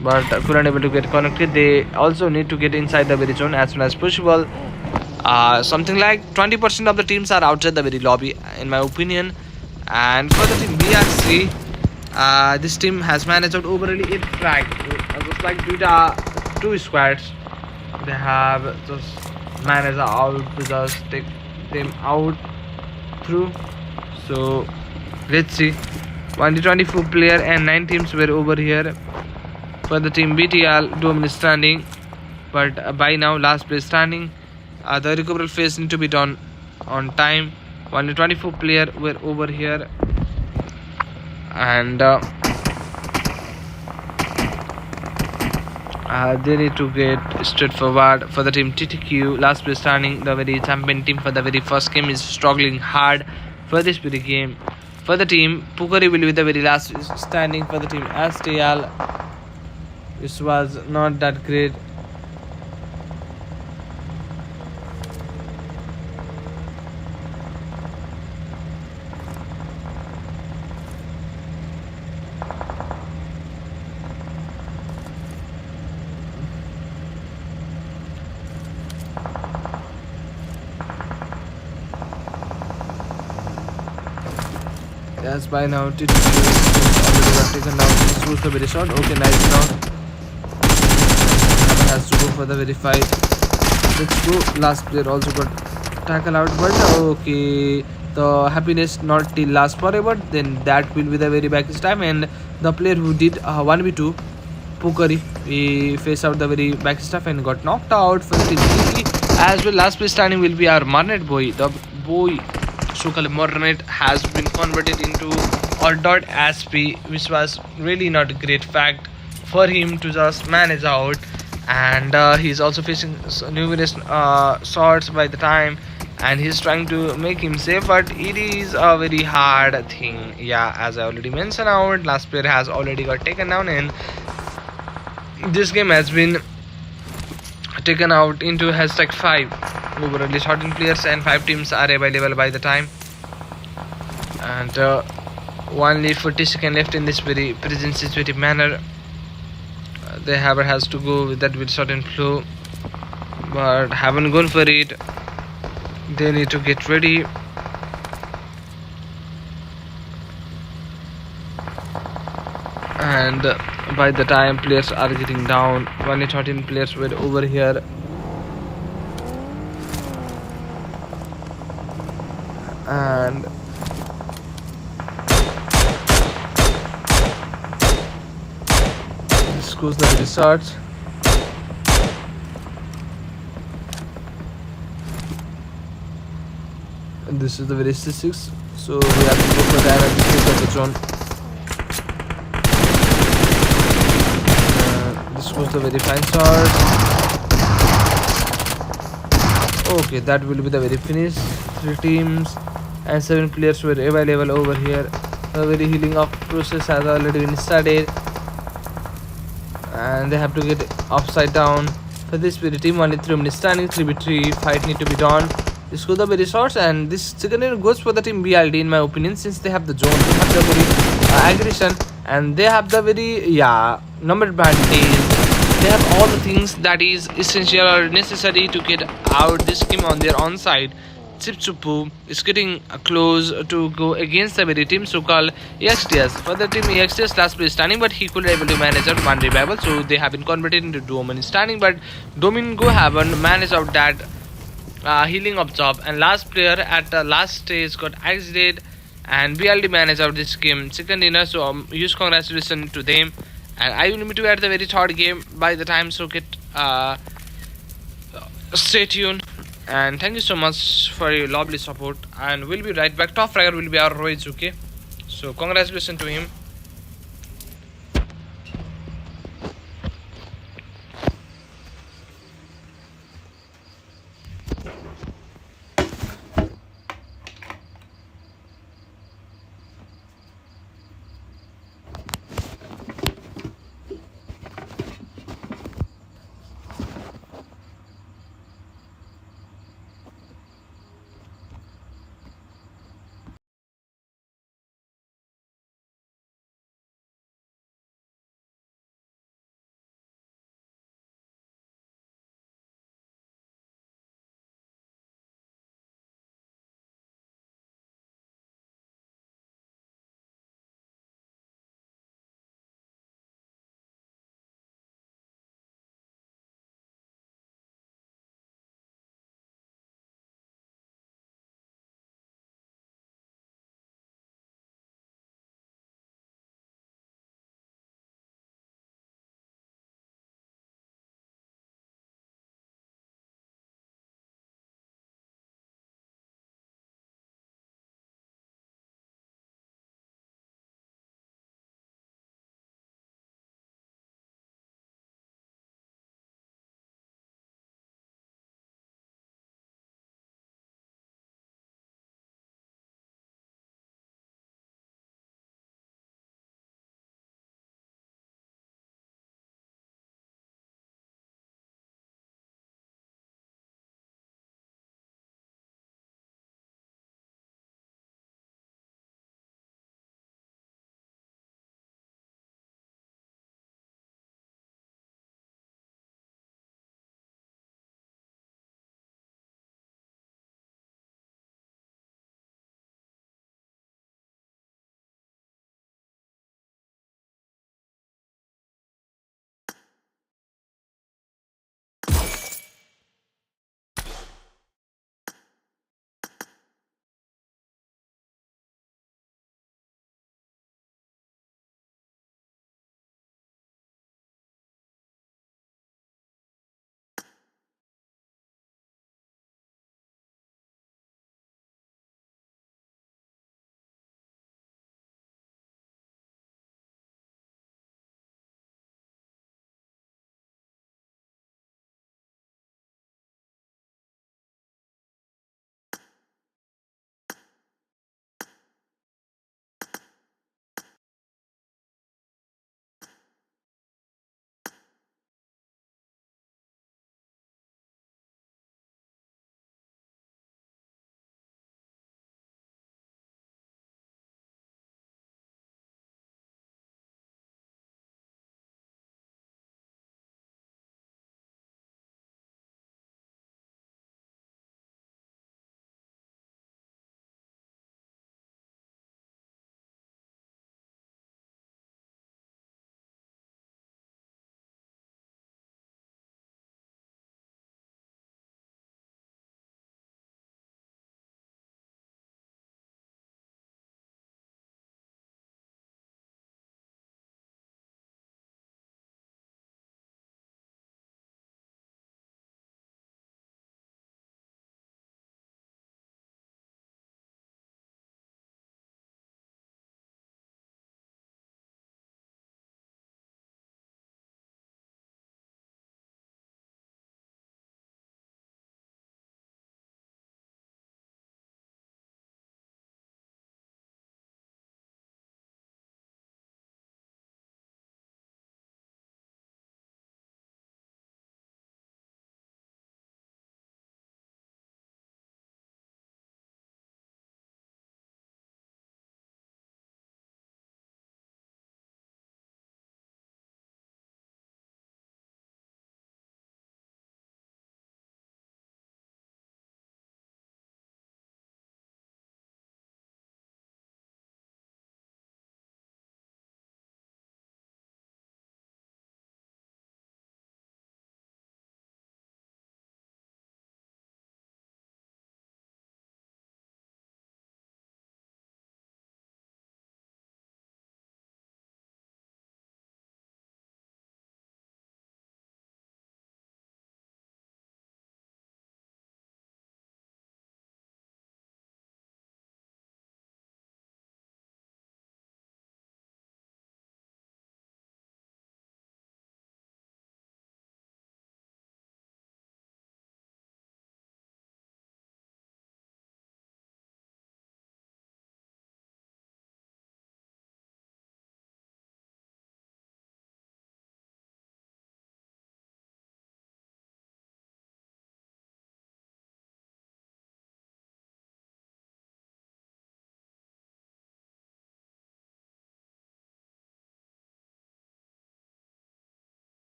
but couldn't able to get connected. They also need to get inside the very zone as soon as possible. Something like 20% of the teams are outside the very lobby, in my opinion. And for the team BRC, this team has managed out overall 8 frag. Just like 2 squads, they have just managed out to just take them out through. So let's see. Only 24 player and 9 teams were over here. For the team BTL, 2 minutes standing, but by now last place standing. The recovery phase need to be done on time. Only 24 player were over here, and They need to get straightforward for the team TTQ. Last place standing, the very champion team for the very first game is struggling hard for this very game. For the team, Pukari will be the very last standing for the team STL. This was not that great. Yes, by now TTQ already got taken down. This was the very shot. Okay, nice now. Haven has to go for the very fight. Let's go. Last player also got tackle out, but okay. The happiness not till last forever. Then that will be the very back's time, and the player who did 1v2, Pukari, he faced out the very back stuff and got knocked out for the team TT. As well, last place standing will be our Marnet boy. The boy so-called Marnet has been converted into or dot SP, which was really not a great fact for him to just manage out. And he's also facing numerous shots by the time, and he's trying to make him safe, but it is a very hard thing. Yeah, as I already mentioned out, last player has already got taken down, and this game has been taken out into hashtag 5. Overall 13 players and 5 teams are available by the time, and only 40 seconds left in this very present situative manner. The Haber has to go with that with certain flow, but haven't gone for it. They need to get ready. And by the time players are getting down, only 13 players were over here. And this goes the research. And this is the very C6, so we have to go for the analysis of the zone. This was the very fine shot. Okay, that will be the very finish. 3 teams and 7 players were available over here. The very healing up process has already been started, and they have to get upside down. For this very team, only 3 minutes standing, 3v3 fight need to be done. This goes the very shots, and this second goes for the team BLD in my opinion, since they have the zone, they have the very aggression, and they have the very number advantage. They have all the things that is essential or necessary to get out this game on their own side. Chipsupu is getting close to go against the very team so-called EXTS. For the team EXTS last place standing, but he could able to manage out one revival, so they have been converted into Domin standing, but Domingo haven't managed out that healing up job, and last player at the last stage got exited, and BLD managed out this game second dinner, so huge congratulations to them. And I will meet you at the very third game by the time, so get stay tuned, and thank you so much for your lovely support, and we'll be right back. Top fragger will be our Royce, okay, so congratulations to him.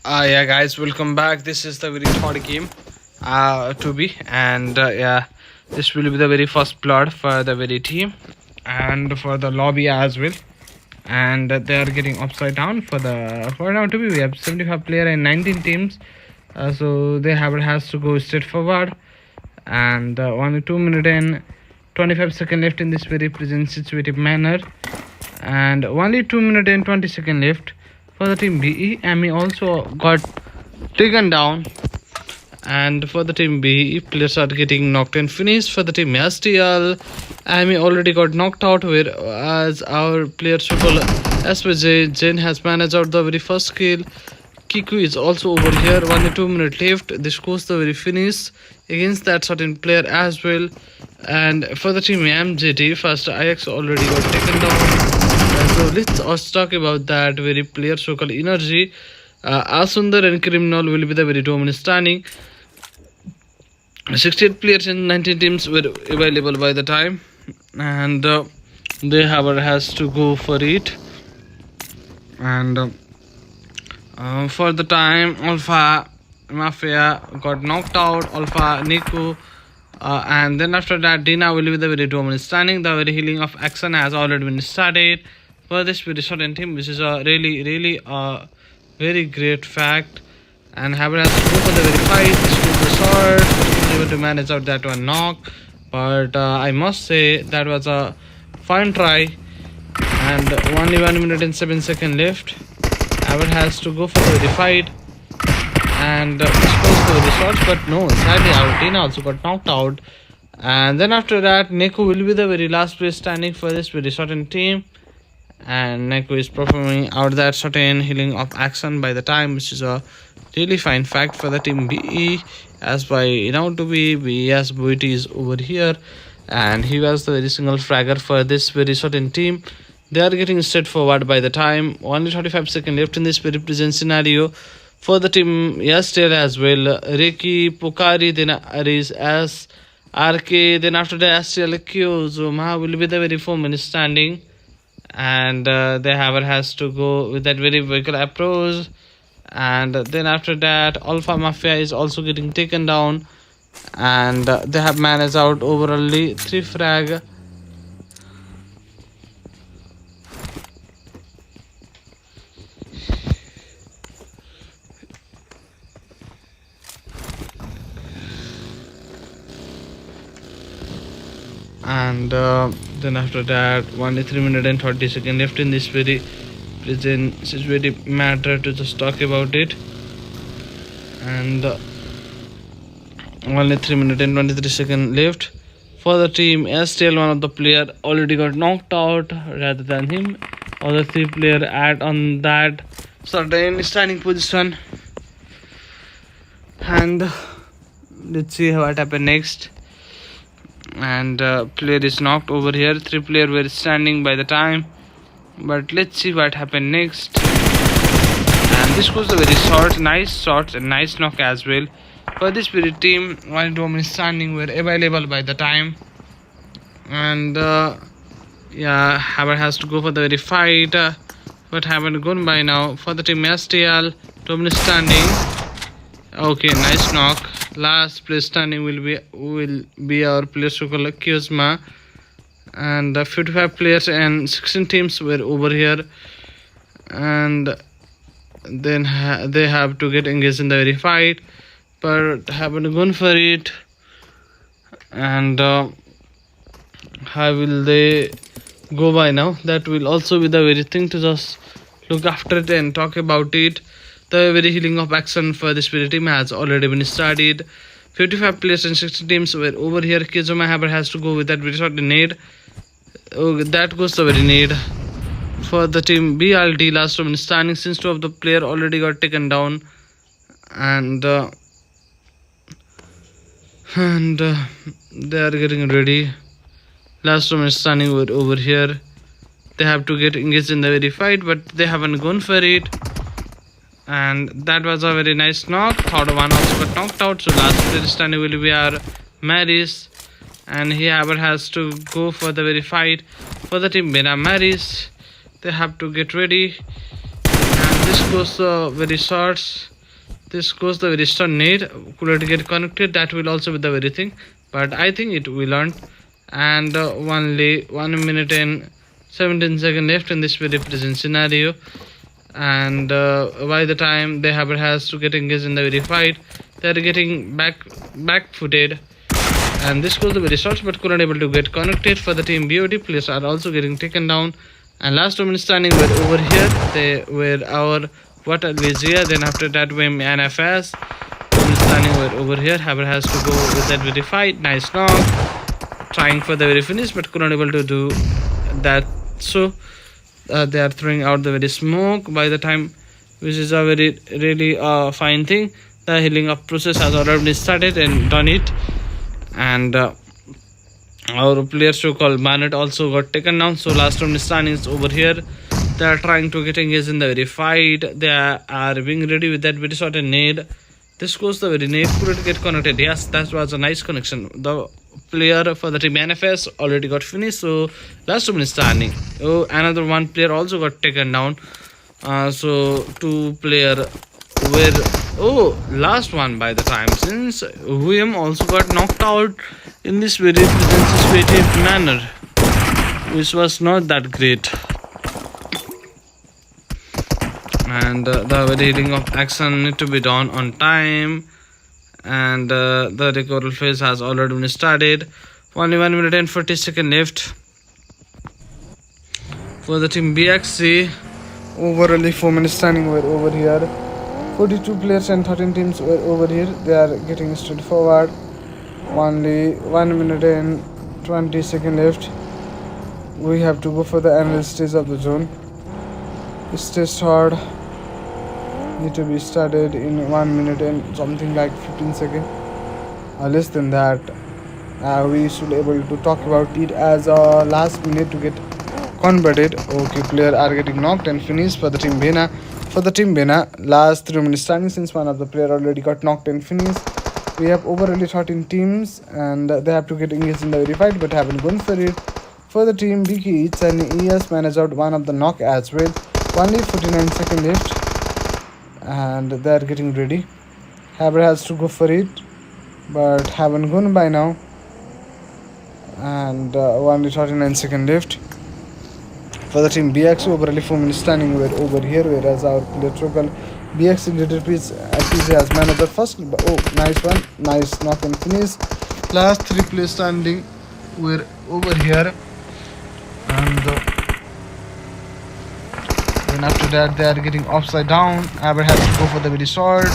Yeah, guys, welcome back. This is the very third game to be, and yeah, this will be the very first plot for the very team and for the lobby as well. And they are getting upside down for now to be. We have 75 player and 19 teams, so they have has to go straight forward, and only 2 minutes and 25 seconds left in this very present situative manner, and only 2 minutes and 20 seconds left for the team BE. Amy also got taken down, and for the team B, players are getting knocked and finished. For the team STL, Amy already got knocked out, whereas our player Super SVJ Jen has managed out the very first kill. Kiku is also over here. Only 2 minutes left. This goes the very finish against that certain player as well. And for the team MJT, first IX already got taken down. So let's us talk about that very player so-called energy. Asundar and Criminal will be the very dominant standing. 68 players and 19 teams were available by the time, and they however has to go for it. And for the time, Alpha Mafia got knocked out, Alpha Niku, and then after that Dina will be the very dominant standing. The very healing of action has already been started for this very certain team, which is a really very great fact. And Haber has to go for the very fight. Shoot the sword, able to manage out that one knock, but I must say that was a fine try. And only 1 minute and 7 seconds left. Haber has to go for the very fight, and supposed to the shots, but no, sadly Altina also got knocked out. And then after that, Neko will be the very last place standing for this very certain team, and Neko is performing out that certain healing of action by the time, which is a really fine fact for the team BE. As by now to be BS Buiti is over here, and he was the very single fragger for this very certain team. They are getting straight forward by the time. Only 35 seconds left in this very present scenario for the team STL as well. Ricky, Pukari, then Aris S, RK, then after the STL Kyozuma will be the very 4 minutes standing, and the Haver has to go with that very vehicle approach. And then after that, Alpha Mafia is also getting taken down, and they have managed out overall 3 frag. And then after that, only 3 minutes and 30 seconds left in this very present situative matter to just talk about it. And only 3 minutes and 23 seconds left for the team STL. One of the player already got knocked out rather than him. Other 3 player at on that certain standing position. And let's see what happened next. And player is knocked over here. 3 player were standing by the time, but let's see what happened next. And this was a very nice shot and nice knock as well for this very team. One dominant standing were available by the time, and yeah, Haber has to go for the very fight, but haven't gone by now for the team STL. Dominant standing. Okay, nice knock. Last place standing will be our player Sukala Kyozma, and 55 players and 16 teams were over here, and then they have to get engaged in the very fight, but haven't gone for it. And how will they go by now? That will also be the very thing to just look after it and talk about it. The very healing of action for this very team has already been started. 55 players and 60 teams were over here. Kizuma Haber has to go with that very short nade. Oh, that goes the very nade for the team BLD. Last one standing since 2 of the player already got taken down, and they are getting ready. Last one standing over here. They have to get engaged in the very fight, but they haven't gone for it. And that was a very nice knock. Third one also got knocked out. So last player standing will be our Maris, and he has to go for the very fight for the team Bena Maris. They have to get ready, and this goes very short. This goes the very start need. Could it get connected? That will also be the very thing. But I think it will learn. And only 1 minute and 17 seconds left in this very present scenario. And by the time the Haber has to get engaged in the very fight, they are getting back footed. And this goes the very short, but couldn't able to get connected. For the team BOD, players are also getting taken down. And last 2 minutes standing were over here. They were our Water Vizia. Then after that we NFS. 2 minutes standing were over here. Haber has to go with that very fight. Nice knock. Trying for the very finish, but couldn't able to do that. So they are throwing out the very smoke by the time, which is a very really fine thing. The healing up process has already started and done it. And our player so called Bennett also got taken down. So last round standing is over here. They are trying to get engaged in the very fight. They are being ready with that very sort of nade. This goes the very nade. Could it get connected? Yes, that was a nice connection. The player for the team NFS already got finished. So last 2 minutes standing. Oh, another one player also got taken down. So 2 player were last one by the time, since William also got knocked out in this very representative manner, which was not that great. And the very healing of action need to be done on time. And the recovery phase has already been started. Only 1 minute and 40 seconds left for the team BXC. Overall 4 minutes standing were over here. 42 players and 13 teams were over here. They are getting straight forward. Only 1 minute and 20 seconds left. We have to go for the analyst stage of the zone. Stage hard need to be started in 1 minute and something like 15 seconds. Less than that. We should able to talk about it as a last minute to get converted. Okay, player are getting knocked and finished for the team Bena. For the team Bena, last 3 minutes standing, since one of the player already got knocked and finished. We have overall 13 teams and they have to get engaged in the very fight, but haven't gone for it. For the team BK, it's an ES managed out one of the knock as well. Only 49 seconds left and they are getting ready. Haber has to go for it, but haven't gone by now. And only 39 seconds left. For the team BX, overall 4 minutes standing were over here, whereas our player local BX leader piece has managed the first. Oh, nice one, nice knock and finish. Last 3 players standing were over here, and then after that they are getting upside down. Aber has to go for the very short.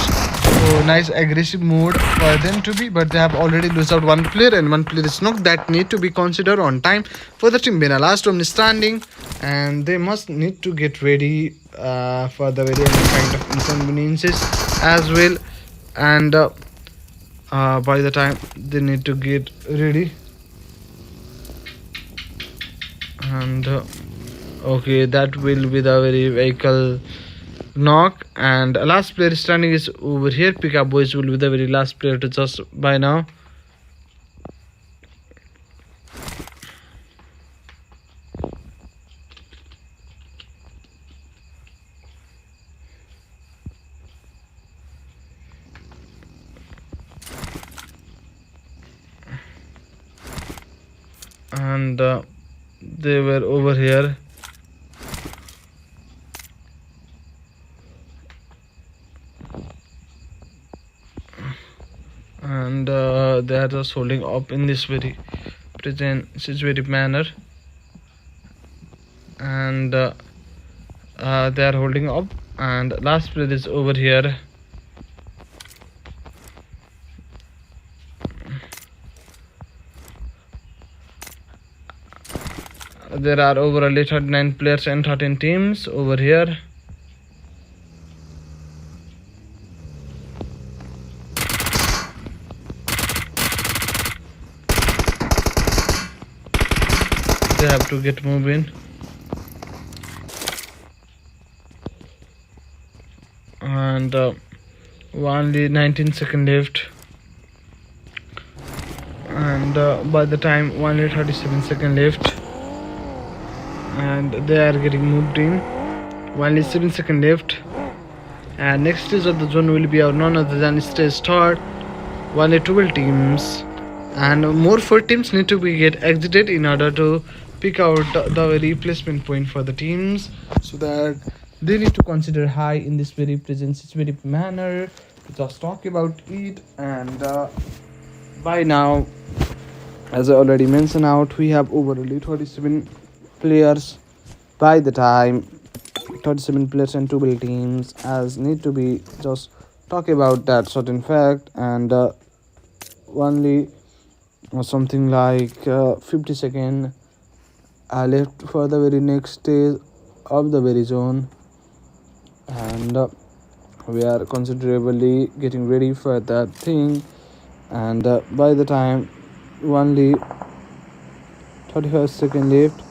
So nice aggressive mode for them to be, but they have already lost out 1 player and 1 player is knocked. That need to be considered on time for the team Bena. Last one is standing and they must need to get ready for the very kind of inconveniences as well. And by the time they need to get ready. And okay, that will be the very vehicle knock. And last player standing is over here. Pickup boys will be the very last player to just by now. And they were over here. And they are just holding up in this very present situated manner. And they are holding up. And last player is over here. There are overall 39 players and 13 teams over here. They have to get moving. And only 19 seconds left. And by the time only 37 seconds left. And they are getting moved in. Only 7 seconds left. And next stage of the zone will be our none other than stage third. Only 12 teams, and more 4 teams need to be get exited in order to pick out the very placement point for the teams, so that they need to consider high in this very present situative manner. Just talk about it. And by now, as I already mentioned out, we have overly 37 players by the time, 37 players and 12 teams, as need to be just talk about that certain fact. And only something like 50 seconds left for the very next stage of the very zone. And we are considerably getting ready for that thing. And by the time, only 35 seconds left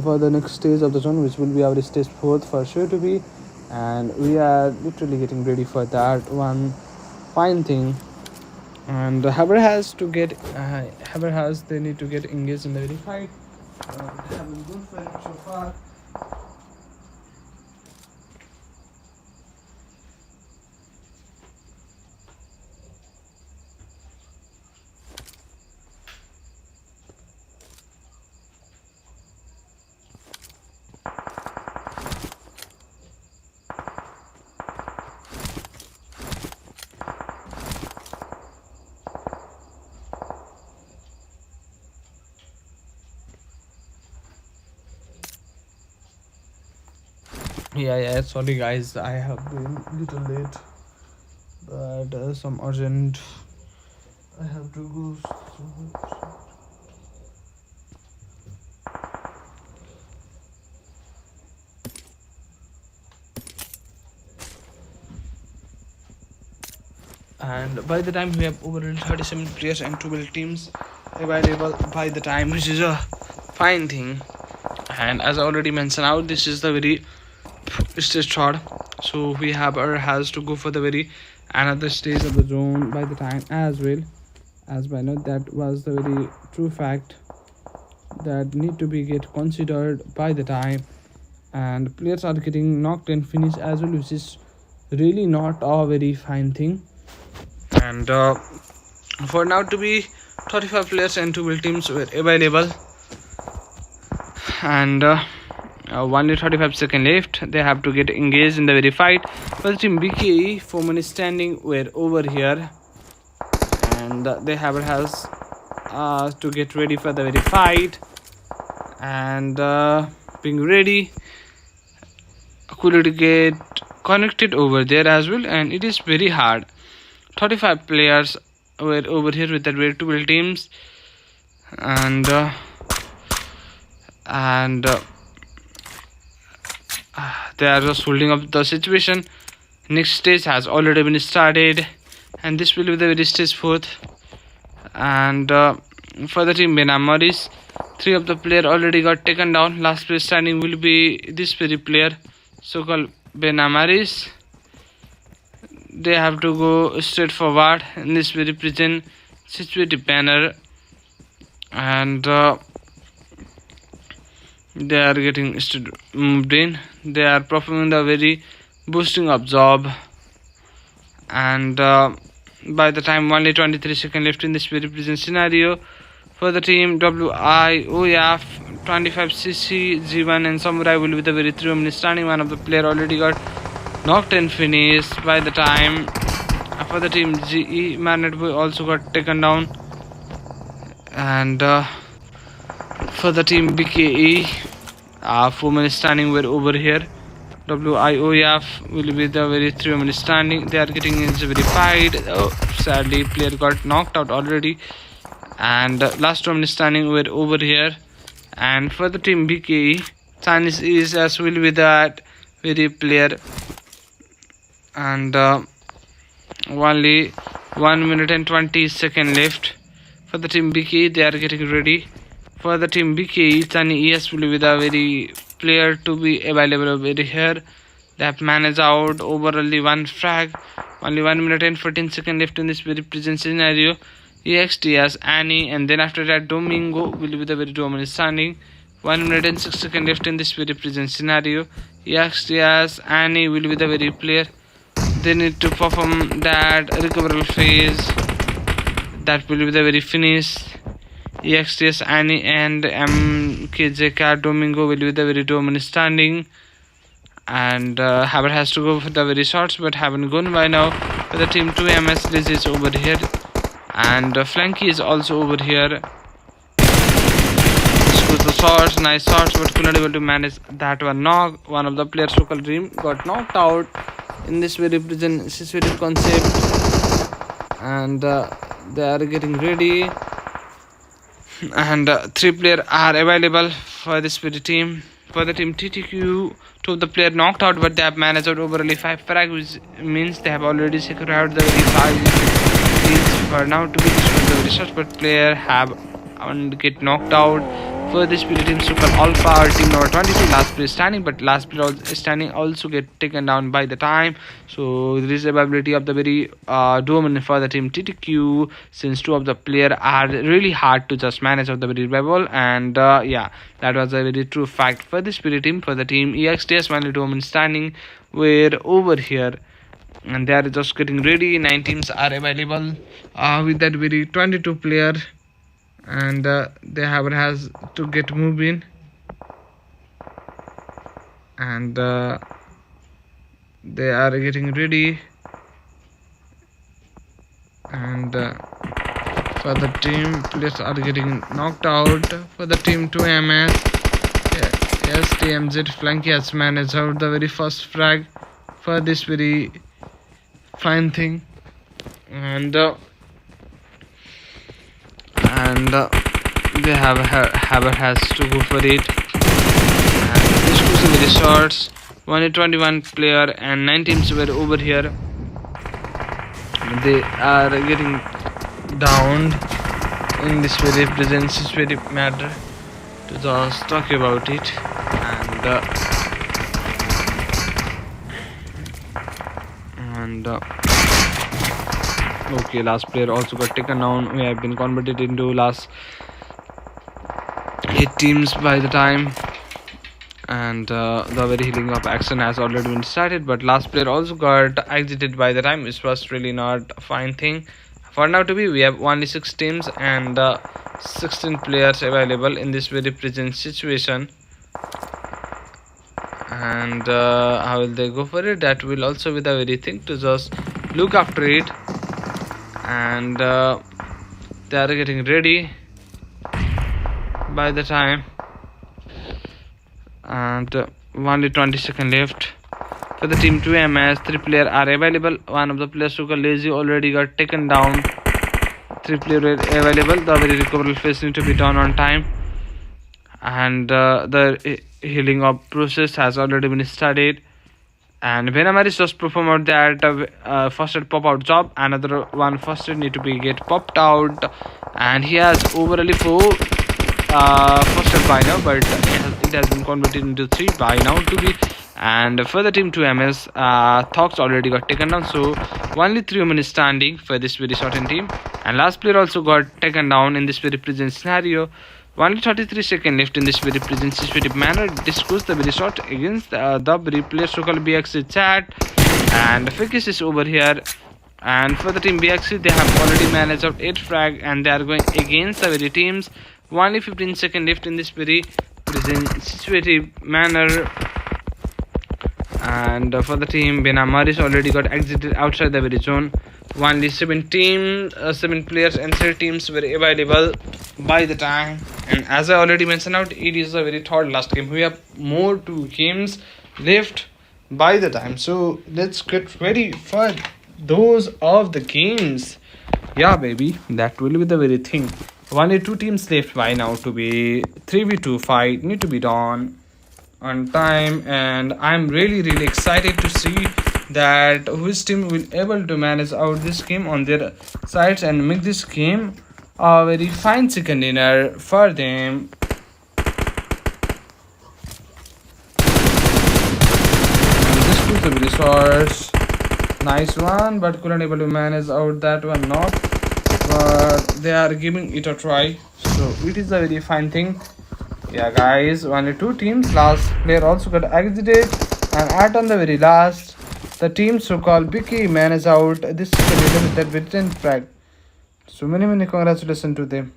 for the next stage of the zone, which will be our stage 4th for sure to be. And we are literally getting ready for that one fine thing. And Haber has to get they need to get engaged in the very fight. Having good for it so far. Yeah, sorry guys, I have been little late, but some urgent, I have to go. And by the time we have over 37 players and 12 teams available by the time, which is a fine thing. And as I already mentioned out, this is the very stage third, so we have has to go for the very another stage of the zone by the time as well. As by now, that was the very true fact that need to be get considered by the time. And players are getting knocked and finished as well, which is really not a very fine thing. And for now to be 35 players and 12 teams were available. And only 35 seconds left. They have to get engaged in the very fight. But team BKE, 4 men standing, were over here. And they have has to get ready for the very fight. And being ready, could get connected over there as well. And it is very hard. 35 players were over here with the very 12 teams. And they are just holding up the situation. Next stage has already been started, and this will be the very stage 4th. And for the team Benamaris, 3 of the player already got taken down. Last place standing will be this very player, so called Benamaris. They have to go straight forward in this very present situated banner. And they are getting moved in. They are performing the very boosting up job. And by the time, only 23 seconds left in this very present scenario. For the team WIOF, 25cc, G1 and Samurai will be the very 3 minutes standing. One of the player already got knocked and finished by the time. For the team GE, Manet also got taken down. And for the team BKE, 4 minutes standing were over here. WIOF will be the very 3 minutes standing. They are getting into very fight. Oh, sadly, player got knocked out already. And last 2 minutes standing were over here. And for the team BKE, Chinese is as will be that very player. And only 1 minute and 20 seconds left. For the team BKE, they are getting ready. For the team BKE, Chani ES will be the very player to be available over here. They have managed out over only 1 frag. Only 1 minute and 14 seconds left in this very present scenario. EXT as Annie, and then after that Domingo will be the very dominant standing. 1 minute and 6 seconds left in this very present scenario. EXTS Annie will be the very player. They need to perform that recoverable phase. That will be the very finish. EXTS Annie and MKJK Domingo will be the very dominant standing. And Haber has to go for the very shots, but haven't gone by now. For the team 2MS, Liz is over here. And Flanky is also over here. The shots, nice shots, but couldn't able to manage that one knock. One of the players, Local Dream, got knocked out in this very situative concept, and they are getting ready. And 3 players are available for this very team. For the team TTQ, 2 of the players knocked out, but they have managed out overly 5 frag, which means they have already secured out the very 5 kills for now to be destroyed the very shots, but player have get knocked out. For this player team Super Alpha team number 22, last player standing, but last player standing also get taken down by the time. So there is availability of the very dominant for the team TTQ, since 2 of the player are really hard to just manage of the very rebel. And yeah, that was a very true fact for this player team. For the team EXTS, only dominant standing were over here, and they are just getting ready. 9 teams are available with that very 22 player, and they has to get moving, and they are getting ready. And for the team players are getting knocked out. For the team 2MS, yes, TMZ Flanky has managed out the very first frag for this very fine thing. And they Haber has to go for it. And this goes very shorts. 121 player and 9 teams were over here. They are getting downed in this very present situative matter to just talk about it. And okay, last player also got taken down. We have been converted into last 8 teams by the time, and the very healing of action has already been started, but last player also got exited by the time, which was really not a fine thing. For now to be, we have only 6 teams and 16 players available in this very present situation. And how will they go for it? That will also be the very thing to just look after it. And they are getting ready by the time, and only 20 seconds left. For the team 2MS, 3 players are available. One of the players who got lazy already got taken down. 3 players were available. The very recoverable phase need to be done on time, and the healing up process has already been started. And Venamaris just performed that first aid pop out job. Another one first aid need to be get popped out, and he has overally 4 first aid by now, but it has been converted into 3 by now to be. And for the team 2MS, Thox already got taken down, so only 3 women is standing for this very certain team. And last player also got taken down in this very present scenario. Only 33 seconds left in this very present situative manner. Discuss the very shot against the very player Sokal BXC chat, and Fikis is over here. And for the team BXC, they have already managed out 8 frag, and they are going against the very teams. Only 15 seconds left in this very present situative manner. And for the team Benamaris already got exited outside the very zone. Only 7 players and 3 teams were available by the time. And as I already mentioned out, it is a very third last game. We have more 2 games left by the time, so let's get ready for those of the games. Yeah baby, that will be the very thing. Only 2 teams left by now to be 3v2 fight need to be done on time, and I'm really excited to see that which team will able to manage out this game on their sides and make this game a very fine second dinner for them. And this was the resource, nice one, but couldn't able to manage out that one, not, but they are giving it a try, so it is a very fine thing. Yeah, guys, only two teams. Last player also got exited, and at on the very last, the team so-called Biki man is out. This is the leader with that written frag. So many congratulations to them.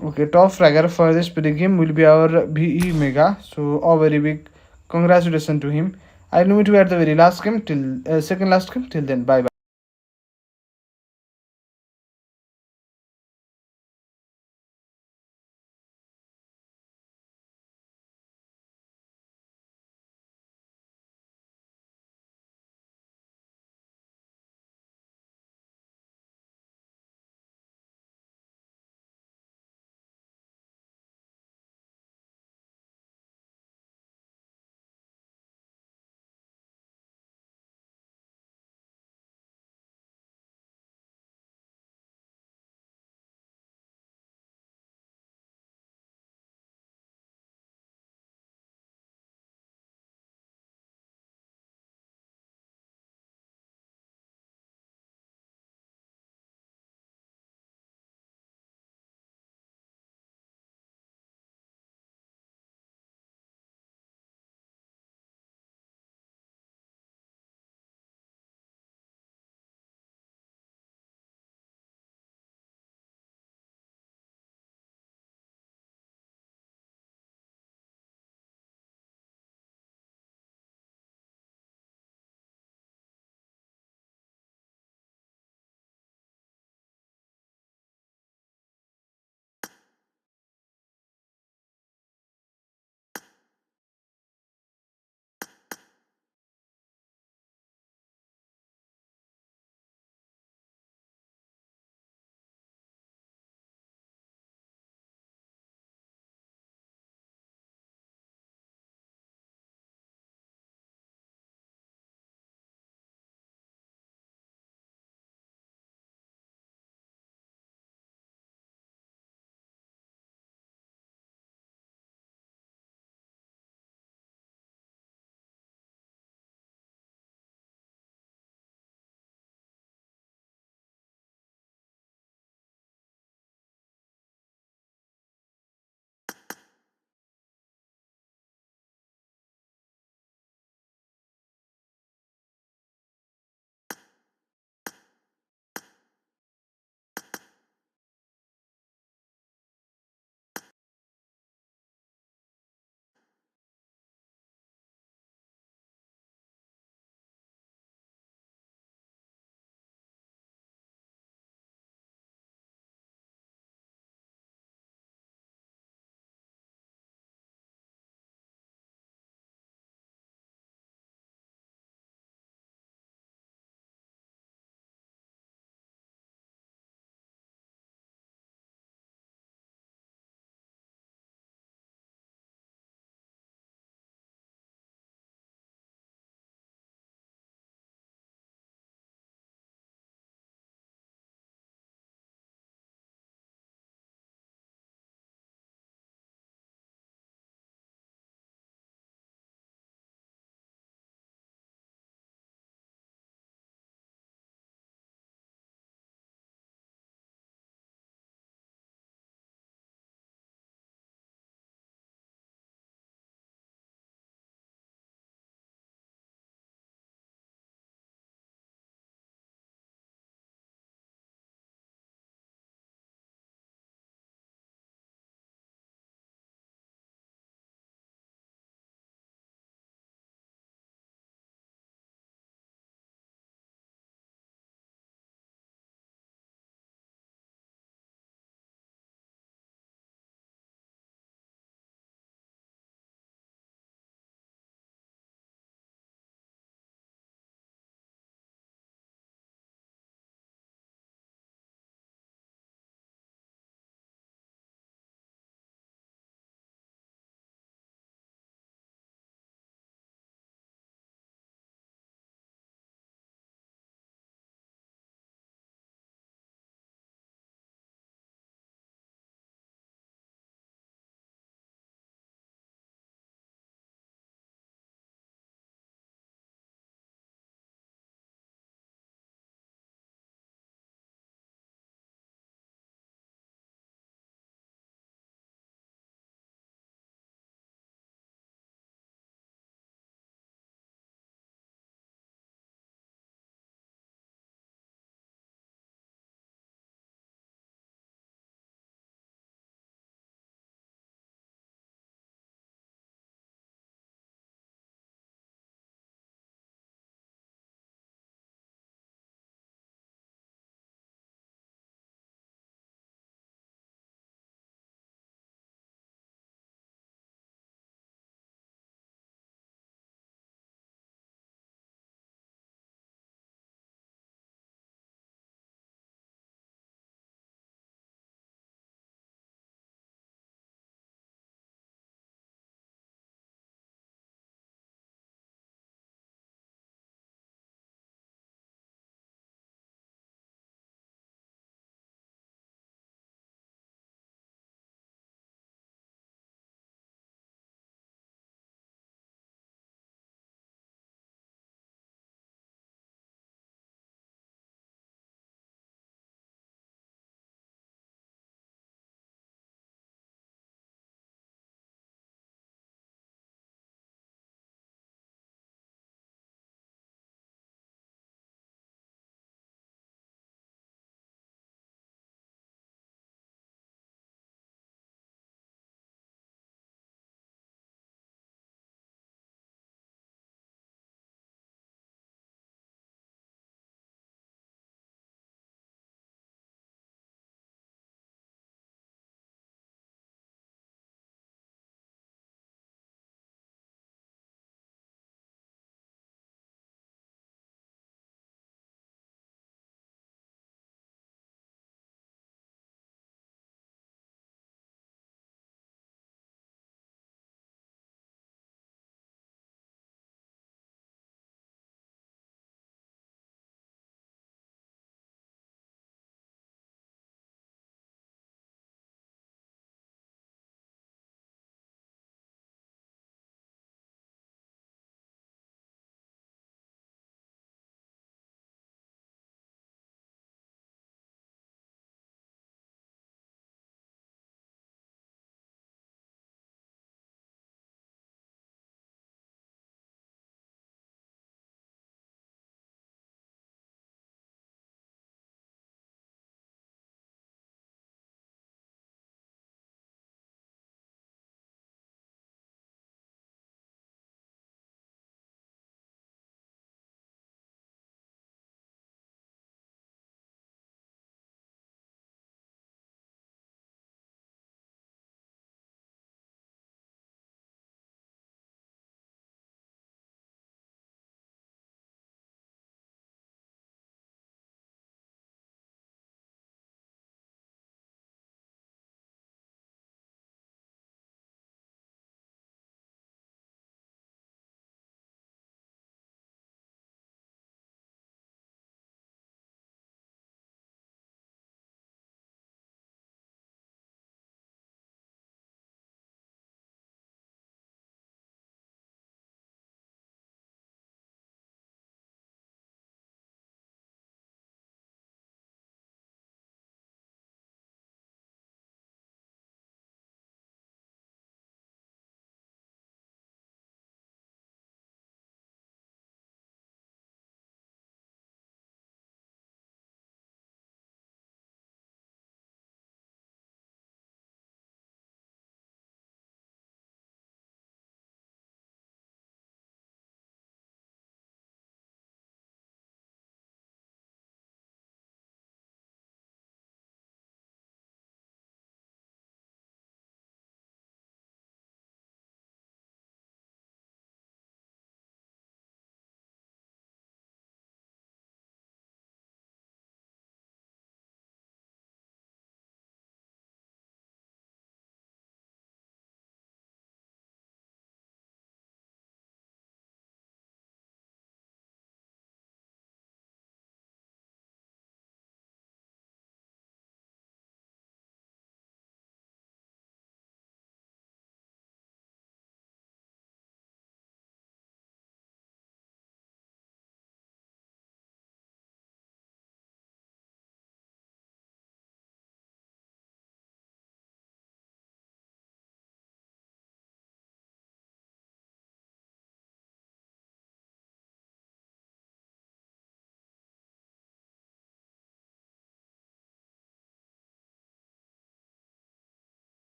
Okay, top fragger for this pretty game will be our BE Mega. So a very big congratulations to him. I'll meet you at the very last game till second last game. Till then, bye bye.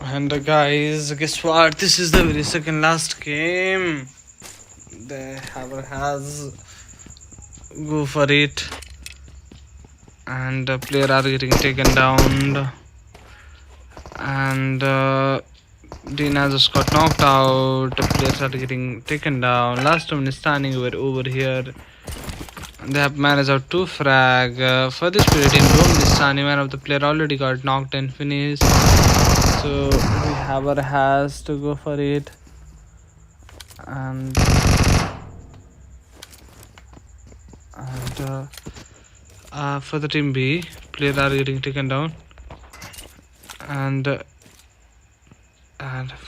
And guys, guess what? This is the very second last game. The Haber has go for it, and player are getting taken down, and Dina just got knocked out. The players are getting taken down. Last one is standing over here. They have managed out 2 frag. For this period team, Rome is standing. One of the player already got knocked and finished. So the Haber has to go for it. And for the team B, players are getting taken down. And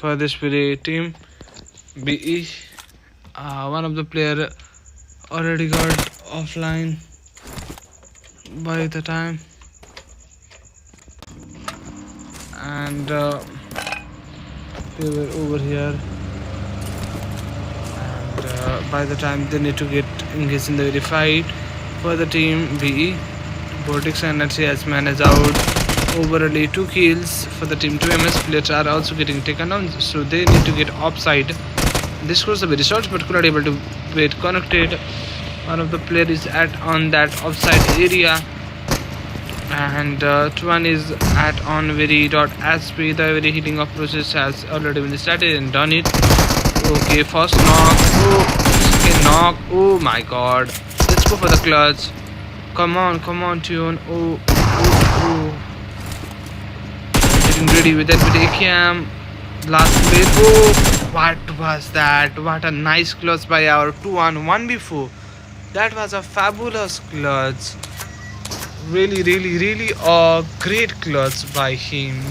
for this very team BE, one of the player already got offline by the time, and they were over here, and by the time they need to get engaged in the very fight. For the team BE, Vortex Energy has managed out overly 2 kills. For the team 2MS, players are also getting taken down, so they need to get offside. This was a very short but could not able to get connected. One of the player is on that offside area, and one is on very .sp. The very healing of process has already been started and done it. Okay, first knock. Oh, second knock. Oh my god. Let's go for the clutch. Come on, Tune. Oh. Getting ready with that with AKM. Last play. Oh, what was that? What a nice clutch by our 2-on-1 before. That was a fabulous clutch. Really a great clutch by him.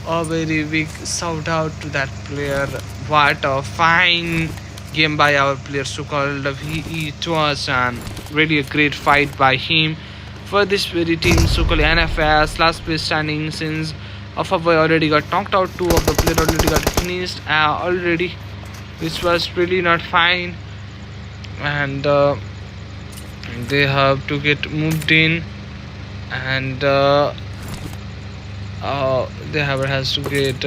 A very big shout out to that player. What a fine game by our player so-called VE Tuasan. Really a great fight by him. For this very team so-called NFS, last place standing since Afaboy already got knocked out, 2 of the player already got finished already, which was really not fine, and they have to get moved in, and they has to get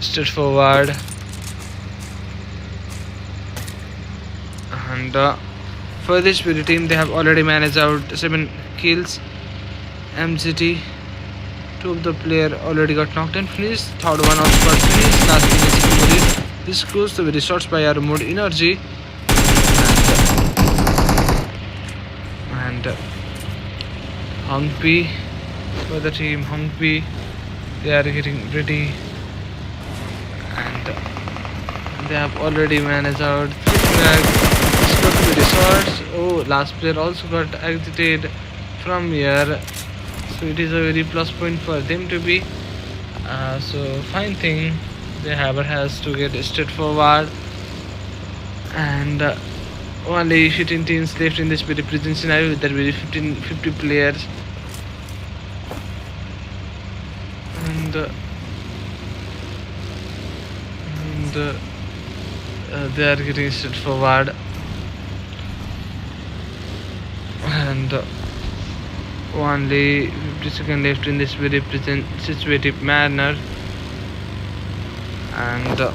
straight forward, and for this very team they have already managed out 7 kills. MGT, 2 of the player already got knocked and finished. Third one also got finished. Last thing is this goes the very shots by our mode energy, and Hungpy, for the team Hungpy, they are getting ready, and they have already managed out 3 frags. This got the very shots. Oh, last player also got exited from here, so it is a very plus point for them to be. So fine thing, the Haber has to get straight forward, and only 15 teams left in this very present scenario with that very 50 players, and they are getting straight forward, and only 50 seconds left in this very present situative manner, and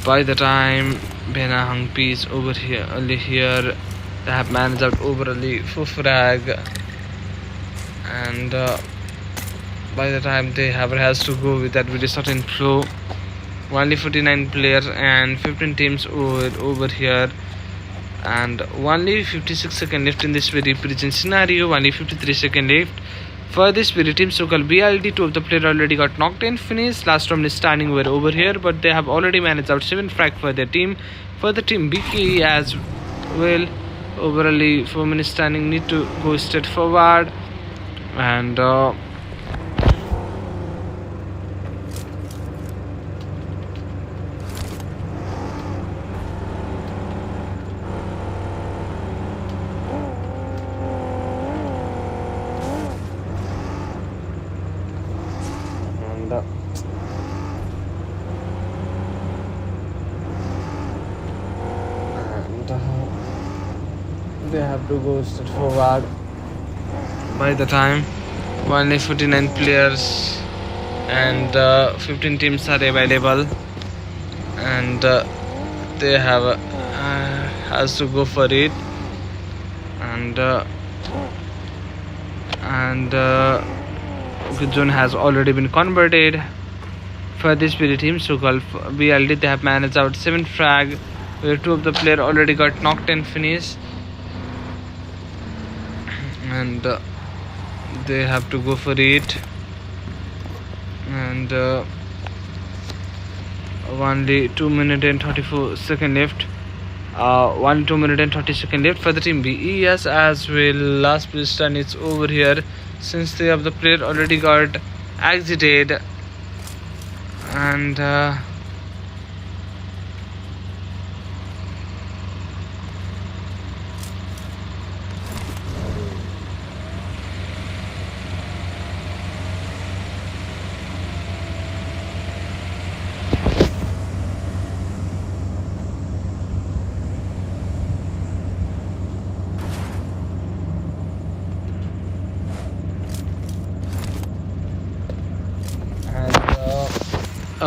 by the time Bena Hungpy is over here, only here, they have managed out overly 4 frag, and by the time they has to go with that very certain flow, only 49 players and 15 teams over here, and only 56 seconds left in this very present scenario. Only 53 seconds left. For this very team so-called BLD, 2 of the player already got knocked and finished. Last round is standing over here, but they have already managed out 7 frag for their team. For the team BK as well, overly 4 minutes standing, need to go straight forward, and but they have to go straight forward. By the time only 49 players and 15 teams are available, and they have has to go for it, and good zone has already been converted for this spirit team. So called BLD, they have managed out 7 frag, where 2 of the player already got knocked and finished, and they have to go for it, and only 2 minutes and 34 seconds left. 2 minutes and 30 seconds left for the team B. Yes, as well. Last place turn is over here, since 3 of the player already got exited, and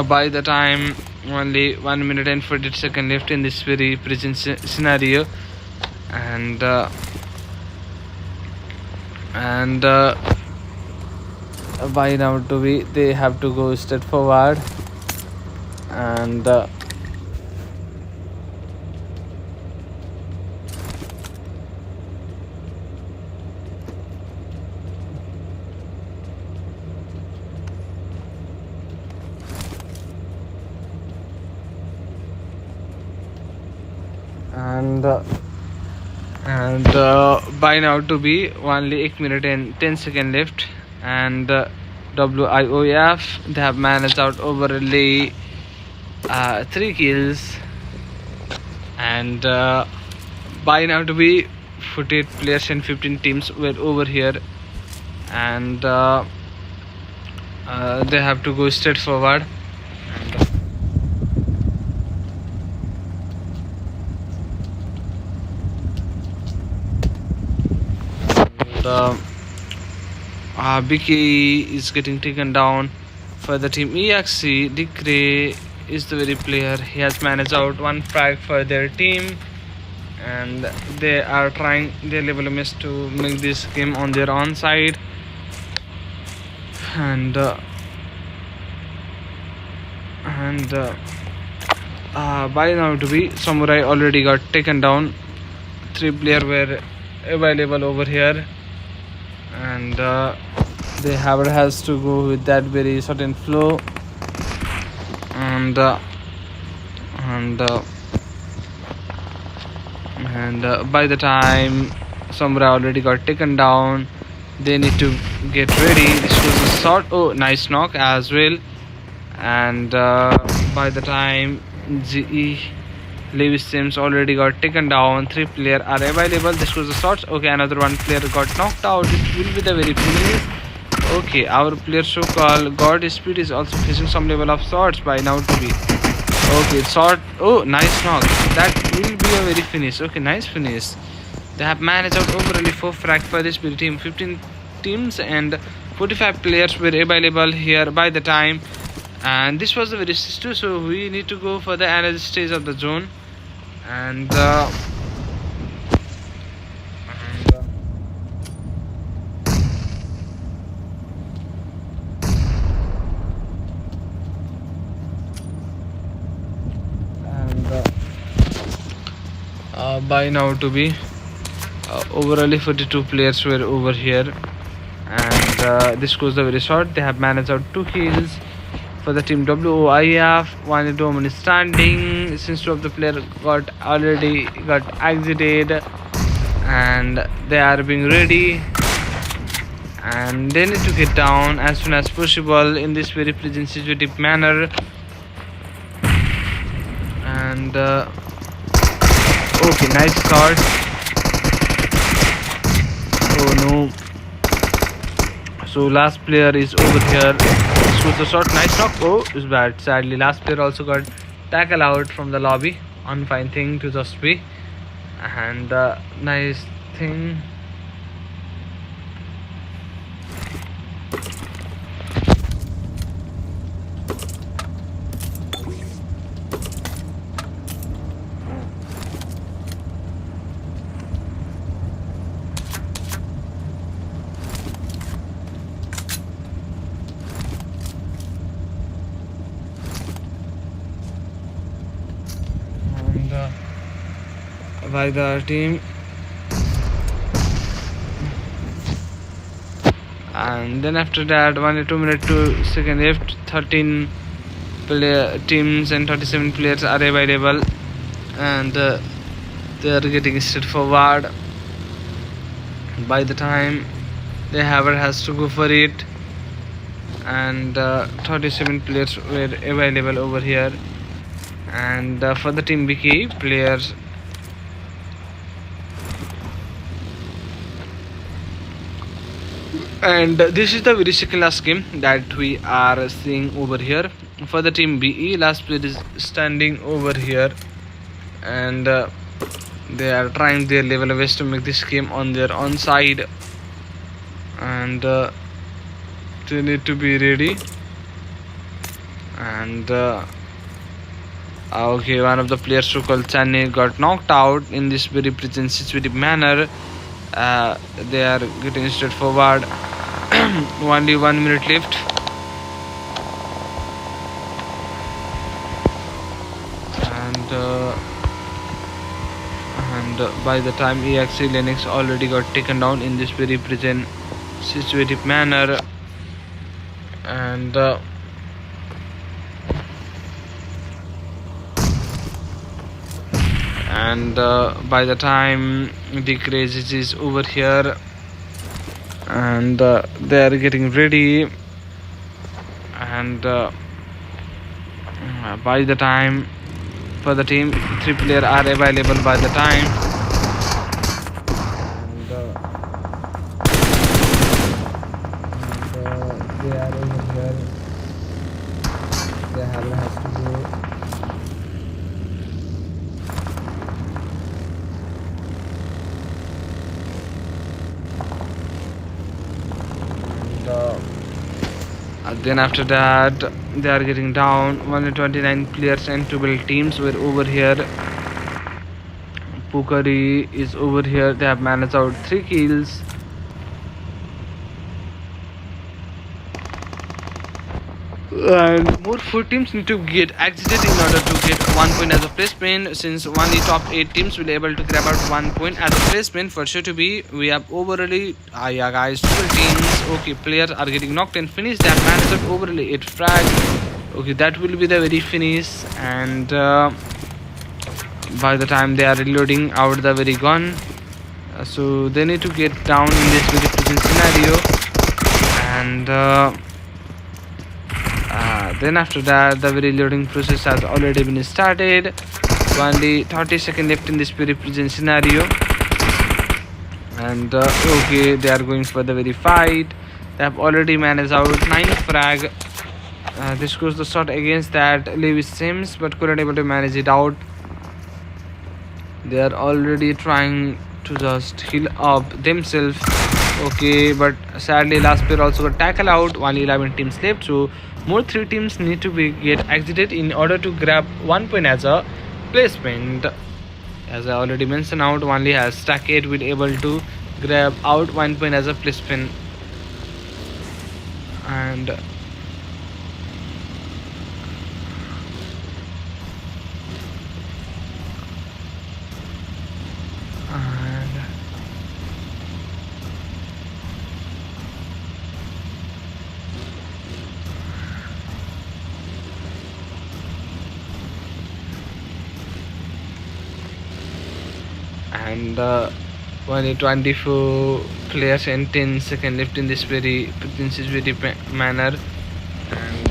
by the time only 1 minute and 40 seconds left in this very present scenario, and by now to be they have to go straight forward, and by now to be only 1 minute and 10 seconds left, and WIOF, they have managed out overly 3 kills, and by now to be 48 players and 15 teams were over here, and they have to go straight forward. BK is getting taken down for the team EXC. Dick Ray is the very player. He has managed out 1 frag for their team, and they are trying their level best to make this game on their own side, and by now to be Samurai already got taken down. 3 players were available over here, and the Haver has to go with that very certain flow, and by the time Samurai already got taken down, they need to get ready. This was a shot. Oh, nice knock as well, and by the time GE Lewis James already got taken down, 3 players are available. This was a shot. Okay, another 1 player got knocked out. It will be the very finish. Okay, our player so called God Speed is also facing some level of shots by now to be. Okay, shot. Oh, nice knock. That will be a very finish. Okay, nice finish. They have managed out overall 4 frag for this Spirit team. 15 teams and 45 players were available here by the time. And this was the very system, so we need to go for the another stage of the zone, and by now to be overall 42 players were over here, and this goes the very short. They have managed out 2 kills for the team WOIF. 1 dome is standing since 2 of the players already got exited, and they are being ready, and they need to get down as soon as possible in this very pleasant situative manner, and okay, nice shot. Oh no. So last player is over here. This was a shot. Nice knock. Oh, it's bad. Sadly, last player also got tackle out from the lobby. Unfine thing to just be. And nice thing. And by the team, and then after that 1 2 minute 2 second left, 13 teams and 37 players are available, and they are getting straight forward. By the time the Haver has to go for it, and 37 players were available over here. And for the team Vicky players, and this is the very second last game that we are seeing over here. For the team BE, last player is standing over here, and they are trying their level best to make this game on their own side, and they need to be ready. And okay, one of the players who called Chani got knocked out in this very sensitive manner. They are getting straight forward. Only 1 minute left. And by the time EXE Linux already got taken down in this very situative manner. And by the time the craze is over here, and they are getting ready, and by the time for the team 3 players are available by the time, and they are over here. They has to go. Then after that they are getting down. 129 players and 12 teams were over here. Pukari is over here. They have managed out 3 kills. And more 4 teams need to get exited in order to get 1 point as a placement, since only top 8 teams will be able to grab out 1 point as a placement for sure to be. We have overly yeah guys, 12 teams. Okay, players are getting knocked and finished. They have managed out overly 8 frag. Okay, that will be the very finish. And by the time they are reloading out the very gun, so they need to get down in this very scenario. And then after that the very loading process has already been started. Only 30 seconds left in this very present scenario. And okay, they are going for the very fight. They have already managed out 9 frag. This goes the shot against that Lewis Sims, but couldn't able to manage it out. They are already trying to just heal up themselves. Okay, but sadly last player also got tackle out. Only 11 teams left, so more 3 teams need to be get exited in order to grab 1 point as a placement. As I already mentioned out, only has stack 8 will able to grab out 1 point as a placement. And only 24 players and 10 seconds left in this very manner. And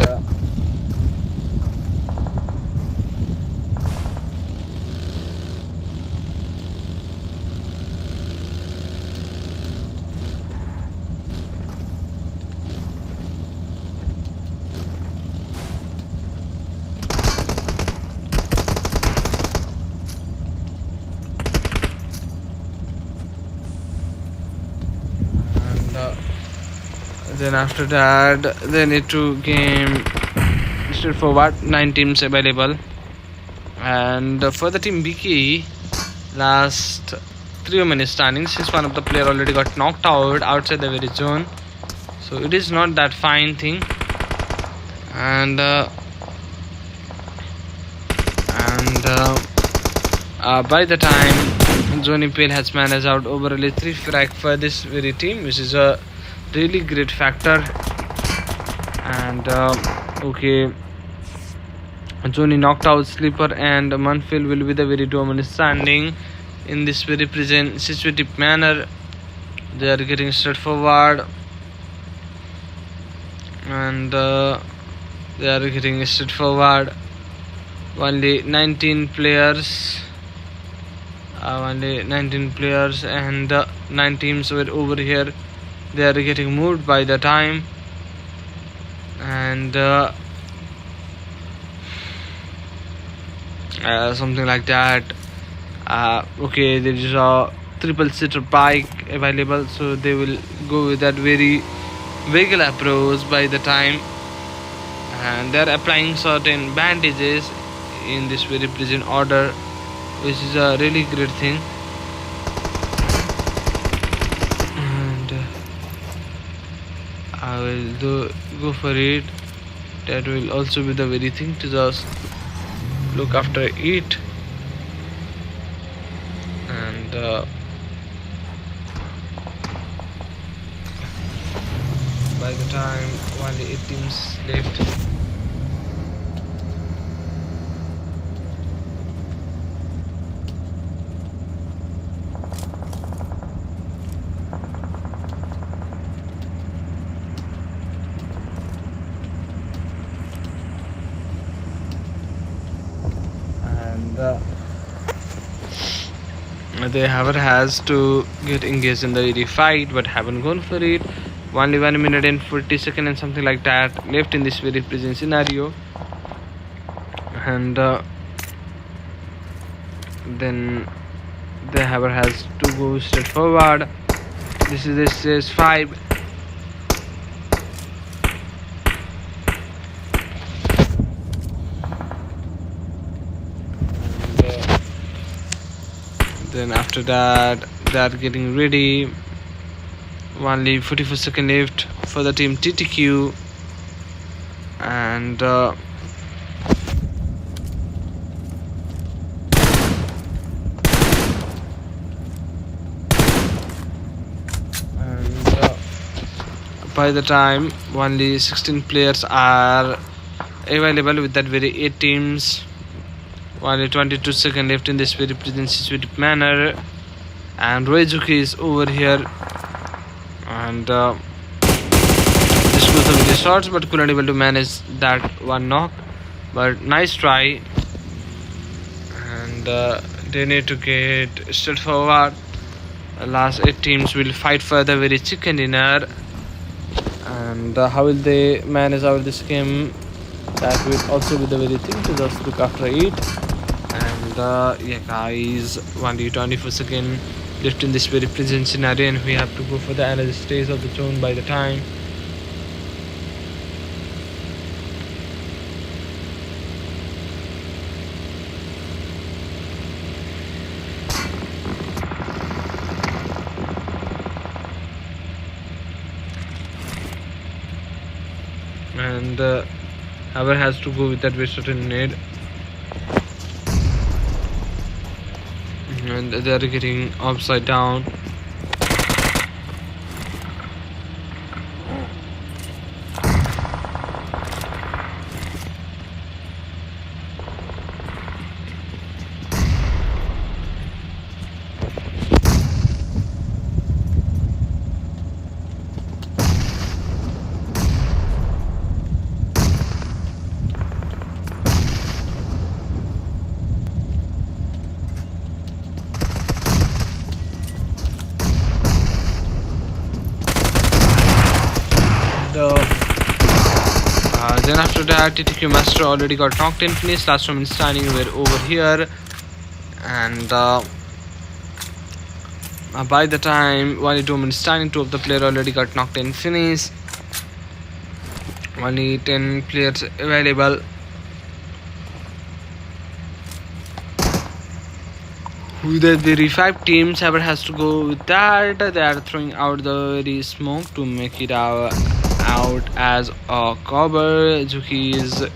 Then after that, they need to game straightforward. 9 teams available, and for the team BK, last 3 minutes standing, since one of the player already got knocked out outside the very zone, so it is not that fine thing. And by the time Johnny Pale has managed out overall 3 frag for this very team, which is a really great factor. And okay, Johnny knocked out Sleeper, and Munfield will be the very dominant standing in this very present situative manner. They are getting straightforward, and they are getting straightforward. Only 19 players, and 9 teams were over here. They are getting moved by the time, and something like that. Okay, there is a triple seater bike available, so they will go with that very vehicle approach by the time, and they are applying certain bandages in this very present order, which is a really great thing. And I will go for it. That will also be the very thing to just look after it. And by the time only 8 teams left. They however has to get engaged in the very fight, but haven't gone for it. Only 1 minute and 40 seconds and something like that left in this very present scenario, and then the however has to go straight forward. This is 5. Then after that, they are getting ready. Only 44 seconds left for the team TTQ, and by the time only 16 players are available with that very 8 teams. Only 22 seconds left in this very present situated manner, and Roizuki is over here, and this was the very shots, but couldn't able to manage that one knock. But nice try, and they need to get straightforward. Last 8 teams will fight for the very chicken dinner, and how will they manage out this game? That will also be the very thing to just look after it. And yeah guys, only 24 seconds left in this very present scenario, and we have to go for the another stage of the zone by the time. And however has to go with that very certain need, and they are getting upside down. Then after that, TTQ Master already got knocked in place. Last one standing were over here, and by the time only 2 minutes standing, 2 of the player already got knocked in finish. Only 10 players available. Who the very 5 teams ever has to go with that. They are throwing out the very smoke to make it out as a cover. Zuki is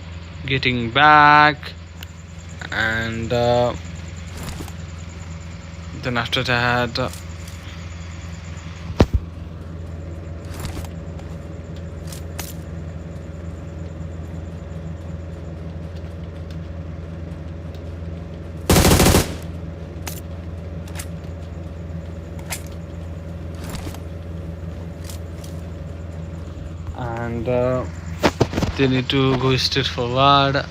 getting back, and then after that. And they need to go straight forward.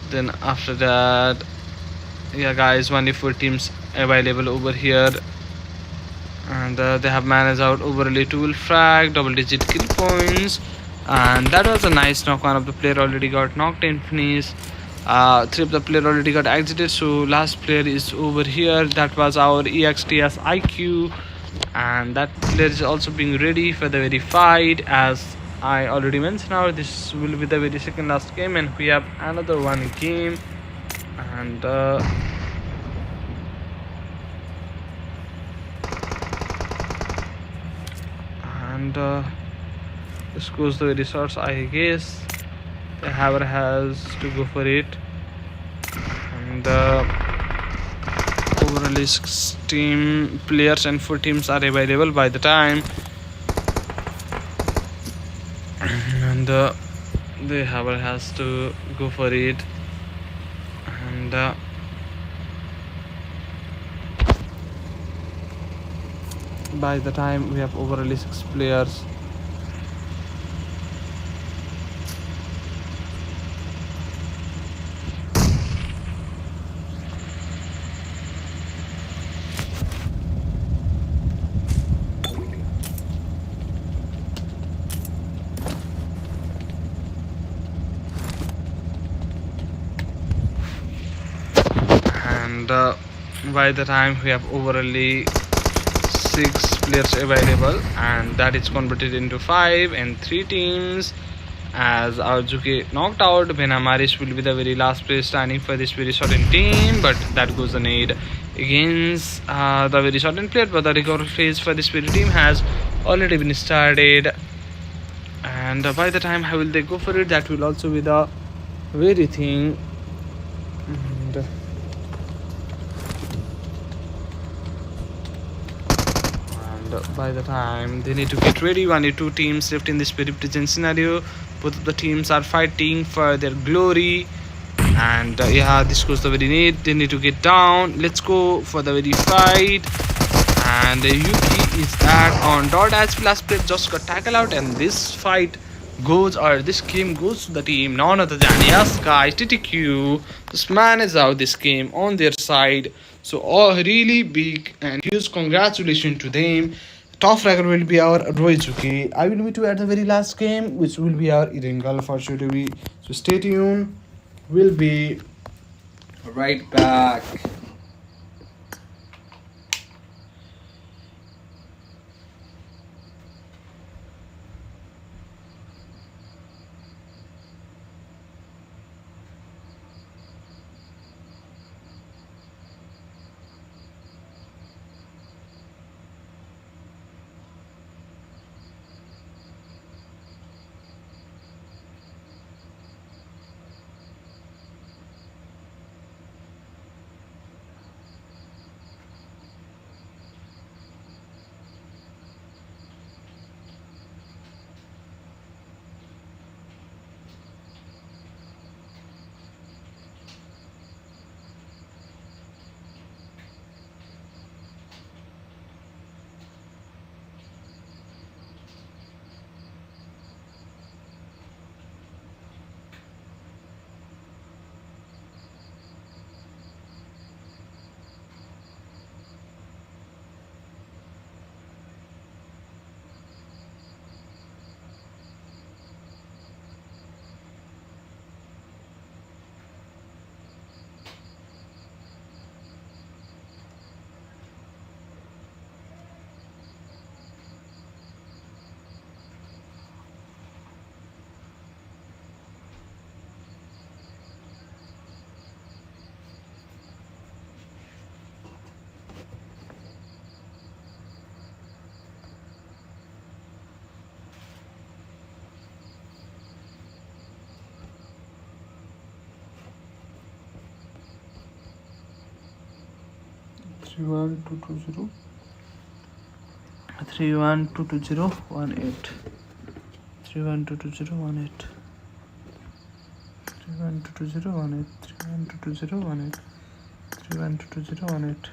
Then after that, yeah guys, only 4 teams available over here, and they have managed out overly 2 frag, double digit kill points, and that was a nice knock. One of the player already got knocked in finish. 3 of the player already got exited, so last player is over here. That was our EXTS IQ, and that player is also being ready for the very fight. As I already mentioned, now this will be the very second last game, and we have another one game. And this goes the very shots, I guess. The Haver has to go for it, and overall 16 players and 4 teams are available by the time, and the Haver has to go for it, and by the time we have overall 6 players. And by the time we have overall 6 players available, and that is converted into 5 and 3 teams. As Arjuki knocked out, Benamaris will be the very last player standing for this very certain team, but that goes the need against the very certain player. But the recovery phase for this very team has already been started, and by the time how will they go for it, that will also be the very thing. And by the time they need to get ready, only 2 teams left in this very present scenario. Both of the teams are fighting for their glory, and yeah, this goes the very need. They need to get down. Let's go for the very fight. And Yuki is back on dot as last player just got tackled out, and this fight goes, or this game goes to the team none other than yes guys, TTQ. This man is out this game on their side, so a really big and huge congratulations to them. Top fragger will be our Roizuki. I will meet you at the very last game, which will be our Irengal for sure to be. So stay tuned. We'll be right back. 31220 3122018 3122018 3122018 3122018 3122018.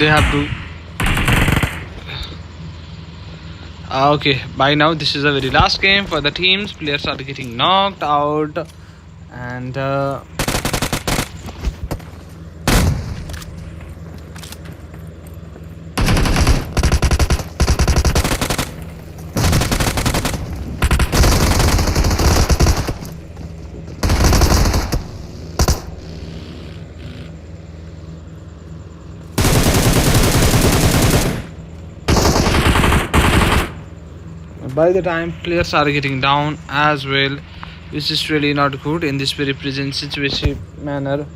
they have to. Okay, by now this is the very last game for the teams. Players are getting knocked out, and by the time players are getting down as well, which is really not good in this very present situation manner.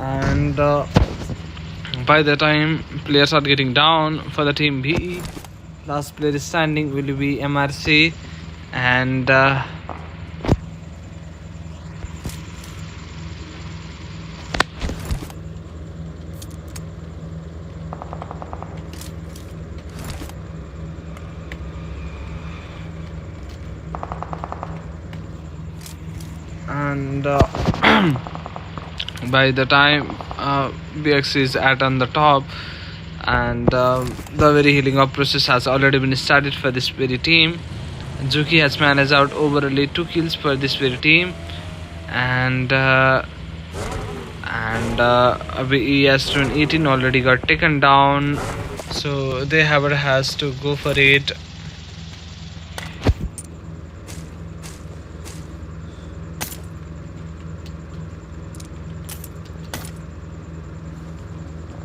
And by the time players are getting down for the team B, last player is standing will be MRC, and by the time BX is at on the top, and the very healing up process has already been started for this very team. Zuki has managed out overly 2 kills for this very team, and ES 18 already got taken down, so they has to go for it.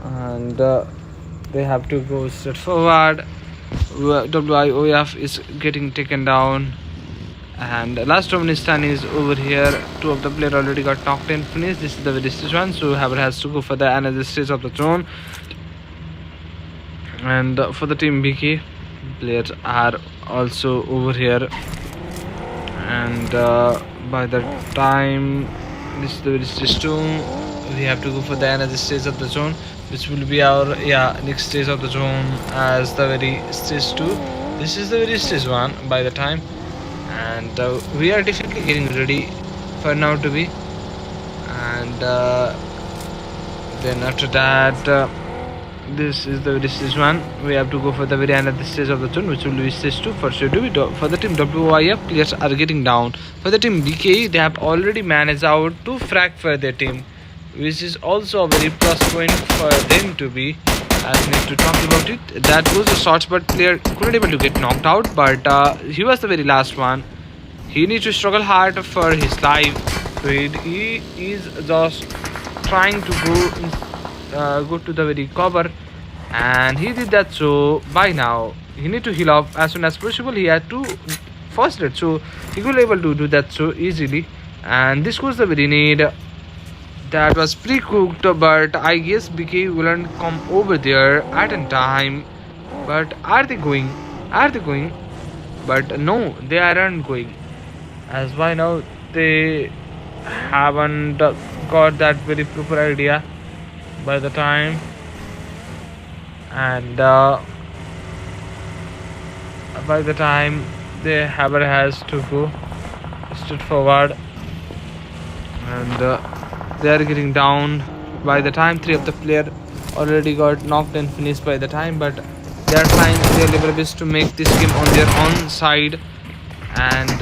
And they have to go straight forward. WIOF is getting taken down, and last Turkmenistan is over here. 2 of the players already got knocked and finished. This is the very stage 1, so Haber has to go for the another stage of the zone. And for the team BK, players are also over here, and by the time this is the very stage 2, we have to go for the another stage of the zone, which will be our next stage of the zone as the very stage 2. This is the very stage 1 by the time, and we are definitely getting ready for now to be, and then after that this is the very stage 1. We have to go for the very another stage of the zone, which will be stage 2 for sure. For the team WIF, players are getting down. For the team BK, they have already managed out to frag for their team, which is also a very plus point for them to be, as need to talk about it. That was the shots, but player couldn't able to get knocked out, but he was the very last one. He needs to struggle hard for his life, so he is just trying to go to the very cover, and he did that. So by now he need to heal up as soon as possible. He had to first aid, so he could able to do that so easily, and this was the very need that was pre-cooked, but I guess BK wouldn't come over there at a time. But are they going? But no, they aren't going, as by now they haven't got that very proper idea by the time, and by the time they has to go straight forward, and they are getting down by the time. 3 of the player already got knocked and finished by the time, but they are trying their level best to make this game on their own side, and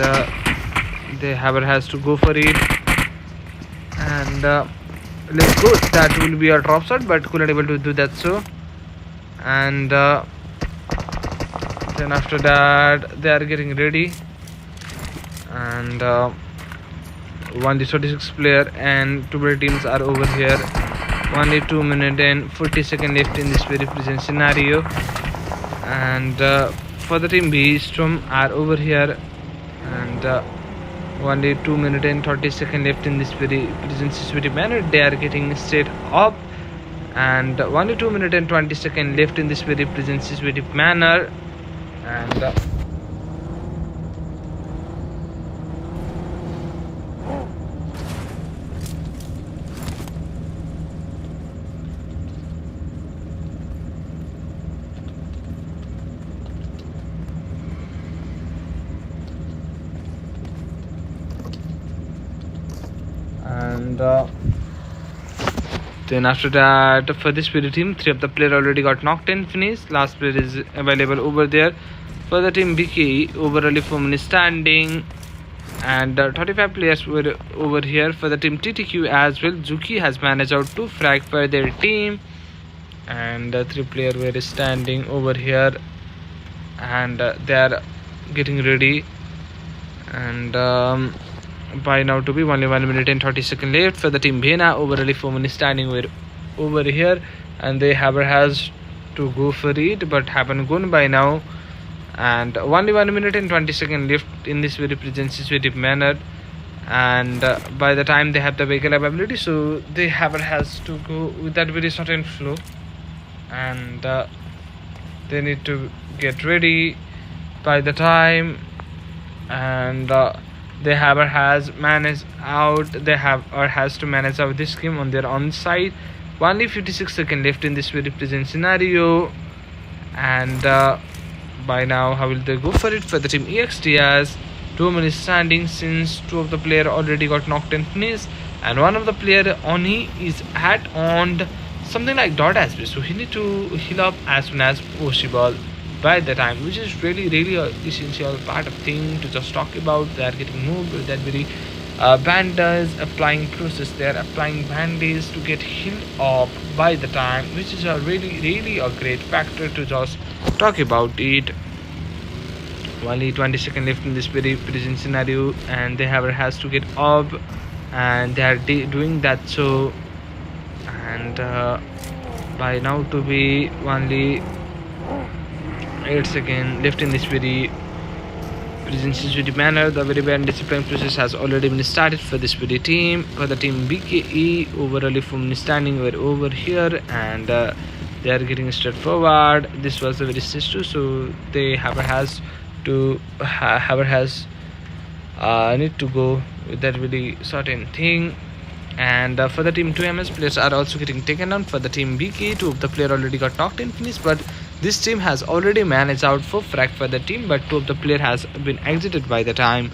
they has to go for it, and let's go. That will be a drop shot, but couldn't able to do that. So, and then after that they are getting ready, and 1d36 player and 2 player teams are over here only 2 minutes and 40 seconds left in this very present scenario. And for the team B, Storm are over here, and only 2 minutes and 30 seconds left in this very present situation manner. They are getting straight up, and only 2 minutes and 20 seconds left in this very present situation manner. And then after that, for this spirit team, 3 of the player already got knocked and finished. Last player is available over there. For the team BKE, overall 4 minutes standing, and 35 players were over here. For the team TTQ as well, Zuki has managed out 2 frag for their team, and 3 players were standing over here, and they are getting ready. And by now to be only 1 minute and 30 seconds left. For the team Bhena, overall 4 minutes standing were over here, and they has to go for it, but haven't gone by now. And only 1 minute and 20 seconds left in this very present situative manner. And by the time they have the vehicle ability, so they has to go with that very certain flow, and they need to get ready by the time. And they has managed out, has to manage out this game on their own side. Only 56 seconds left in this very present scenario. And by now, how will they go for it? For the team EXT, as 2 minutes standing, since 2 of the player already got knocked and finished, and 1 of the player Oni is at on something like dot aspect, so he need to heal up as soon as possible by the time, which is really a essential part of thing to just talk about. They are getting moved with that very bandage applying process. They are applying bandage to get healed up by the time, which is a really a great factor to just talk about it. Only 20 seconds left in this very present scenario, and they has to get up, and they are doing that. So, and by now to be only 8 seconds left in this very present situation manner. The very bad discipline process has already been started for this very team. For the team BKE, overall from standing were over here, and they are getting straightforward. This was a very sister, so they has to need to go with that really certain thing. And for the team 2MS, players are also getting taken down. For the team BK, 2 of the player already got knocked and finished, but this team has already managed out for frag for the team, but 2 of the player has been exited by the time.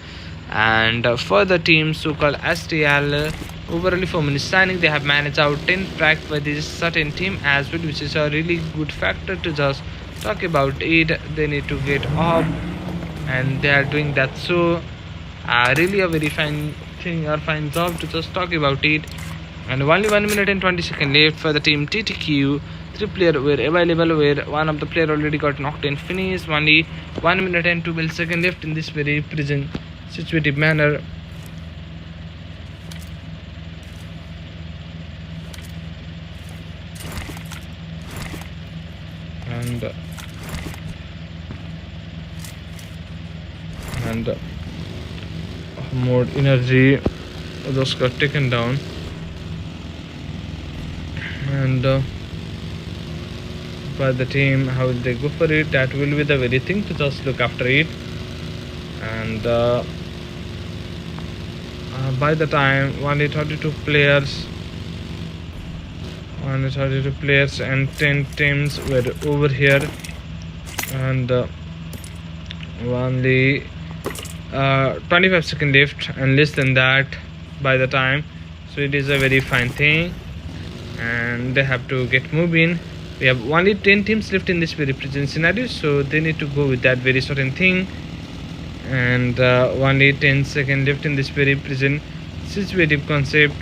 And for the team so-called STL, overall 4 minutes standing, they have managed out 10 frag for this certain team as well, which is a really good factor to just talk about it. They need to get up, and they are doing that. So really a very fine thing or fine job to just talk about it. And only 1 minute and 20 seconds left. For the team TTQ, 3 players were available, where 1 of the player already got knocked and finished. Only 1 minute and 12 seconds left in this very present situative manner. And more energy just got taken down. And by the team, how will they go for it? That will be the very thing to just look after it. And by the time, only 32 players and 10 teams were over here, and only 25 seconds left and less than that by the time. So it is a very fine thing, and they have to get moving. We have only 10 teams left in this very present scenario, so they need to go with that very certain thing. And only 10 seconds left in this very present situative concept,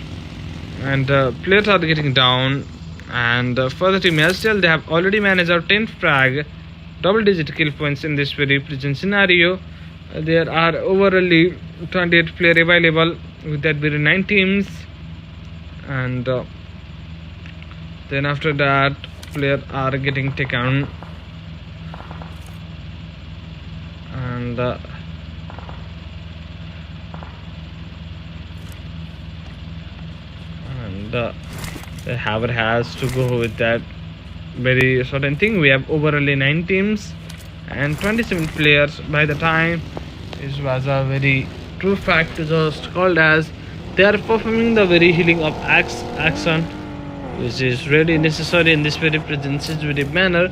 and players are getting down. And for the team STL, they have already managed out 10 frag, double digit kill points in this very present scenario. There are overall 28 players available with that very 9 teams. And Then after that, players are getting taken, and the Haver has to go with that very certain thing. We have overall 9 teams and 27 players. By the time, this was a very true fact, just called as they are performing the very healing of action, which is really necessary in this very present sensitive manner.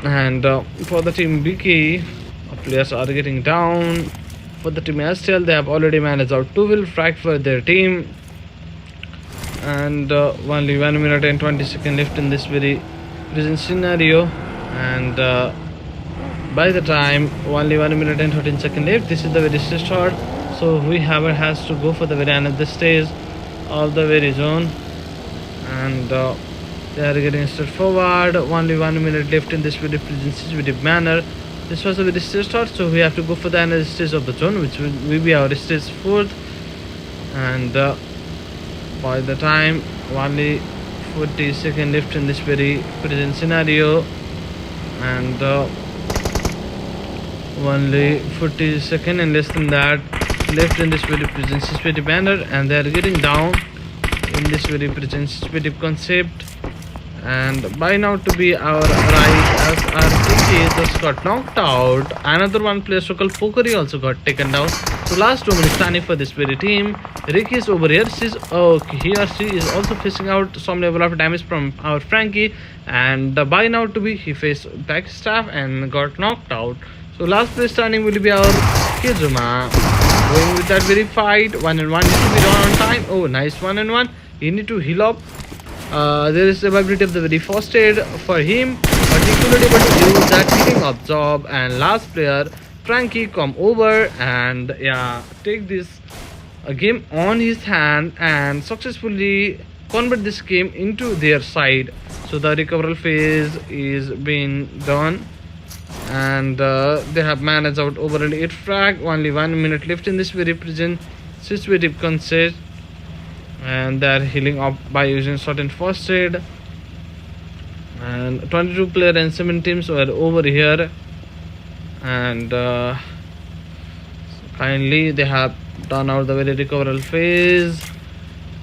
And for the team BK, players are getting down. For the team STL, they have already managed out 2 will frag for their team, and only 1 minute and 20 seconds left in this very present scenario. And by the time, only 1 minute and 13 seconds left. This is the very start, so whoever has to go for the very another stage of the very zone, and they are getting straight forward. Only 1 minute left in this very present manner. This was a very start, so we have to go for the another stage of the zone, which will be our stage 4th. And by the time, only 40 seconds left in this very present scenario, and only 40 seconds and less than that left in this very present manner, and they are getting down in this very present concept. And by now to be our right, as our PK just got knocked out. Another one player called Pokeri also got taken down. So last 2 minutes standing for this very team. Ricky is over here. He or she is also facing out some level of damage from our Frankie. And by now to be, he faced backstaff and got knocked out. So last place standing will be our Kizuma. Going with that very fight. 1-1 need to be done on time. Oh, nice 1-1. He need to heal up. There is the ability of the very first aid for him, but he couldn't able to do that healing up job. And last player Frankie come over and take this game on his hand and successfully convert this game into their side. So the recovery phase is being done, and they have managed out overall 8 frag. Only 1 minute left in this very present situative concept, and they are healing up by using certain first aid. And 22 player and 7 teams were over here, and kindly they have done out the very recovery phase,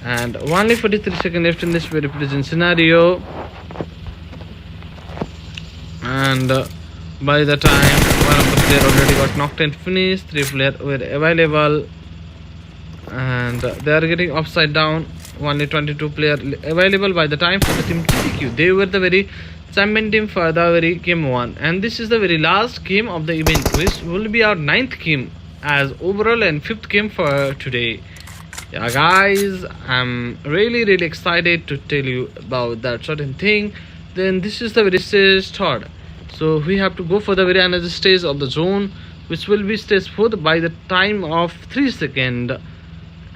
and only 43 seconds left in this very present scenario. And by the time, one of the player already got knocked and finished. 3 players were available, and they are getting upside down. Only 22 players available by the time for the team TTQ. They were the very champion team for the very game 1, and this is the very last game of the event, which will be our 9th game as overall and 5th game for today. Yeah guys, I'm really excited to tell you about that certain thing. Then this is the very stage 3rd, so we have to go for the very another stage of the zone, which will be stage 4th by the time of 3 seconds.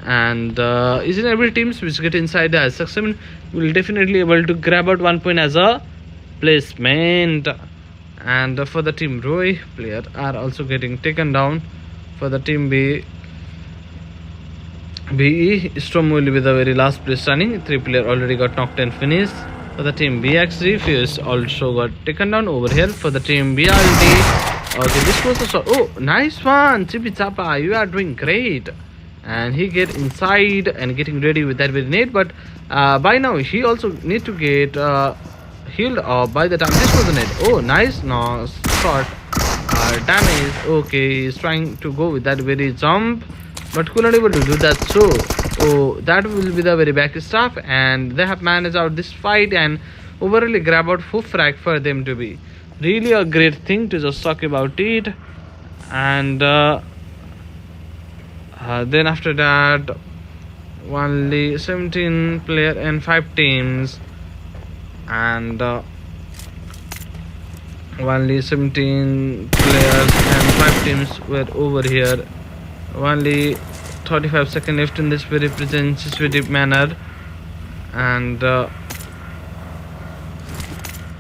And each and every teams which get inside the section will definitely able to grab out 1 point as a placement. And for the team Roy, player are also getting taken down. For the team BE, Storm will be the very last place standing. 3 player already got knocked and finished. For the team BXG, Fuse also got taken down over here. For the team BRD, okay, this was the shot. Oh, nice one, Chibi Chapa, you are doing great. And he get inside and getting ready with that very nade, but by now he also need to get healed up. By the time this was the nade. Oh, nice, no shot damage. Okay, he's trying to go with that very jump, but couldn't able to do that. So that will be the very back stuff, and they have managed out this fight and overall grab out 4 frag for them to be really a great thing to just talk about it. And then after that, only 17 player and 5 teams, and only 17 players and 5 teams were over here. Only 35 seconds left in this very present situative manner, and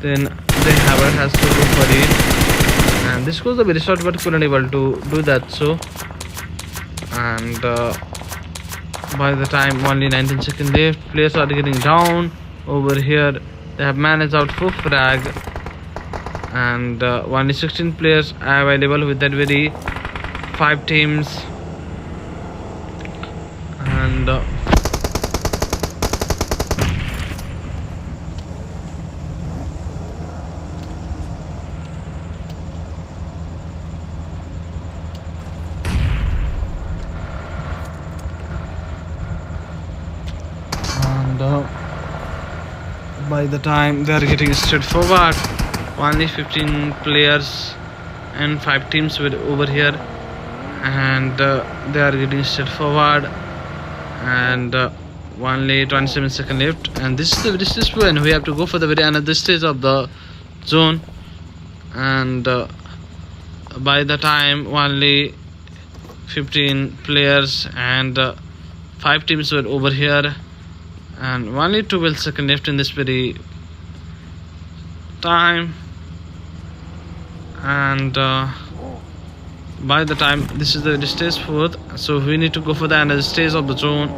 then the Haver has to go for it, and this was a very short but couldn't able to do that. So, and by the time only 19 seconds left, players are getting down. over here. They have managed out 4 frag, and only 16 players are available with that very 5 teams. And by the time they are getting straightforward, only 15 players and 5 teams with over here, and they are getting straightforward, and only 27 seconds left. And this is when we have to go for the very another stage of the zone. And by the time only 15 players and 5 teams were over here, and only 12 seconds left in this very time. And by the time this is the stage 4th, so we need to go for the another stage of the zone,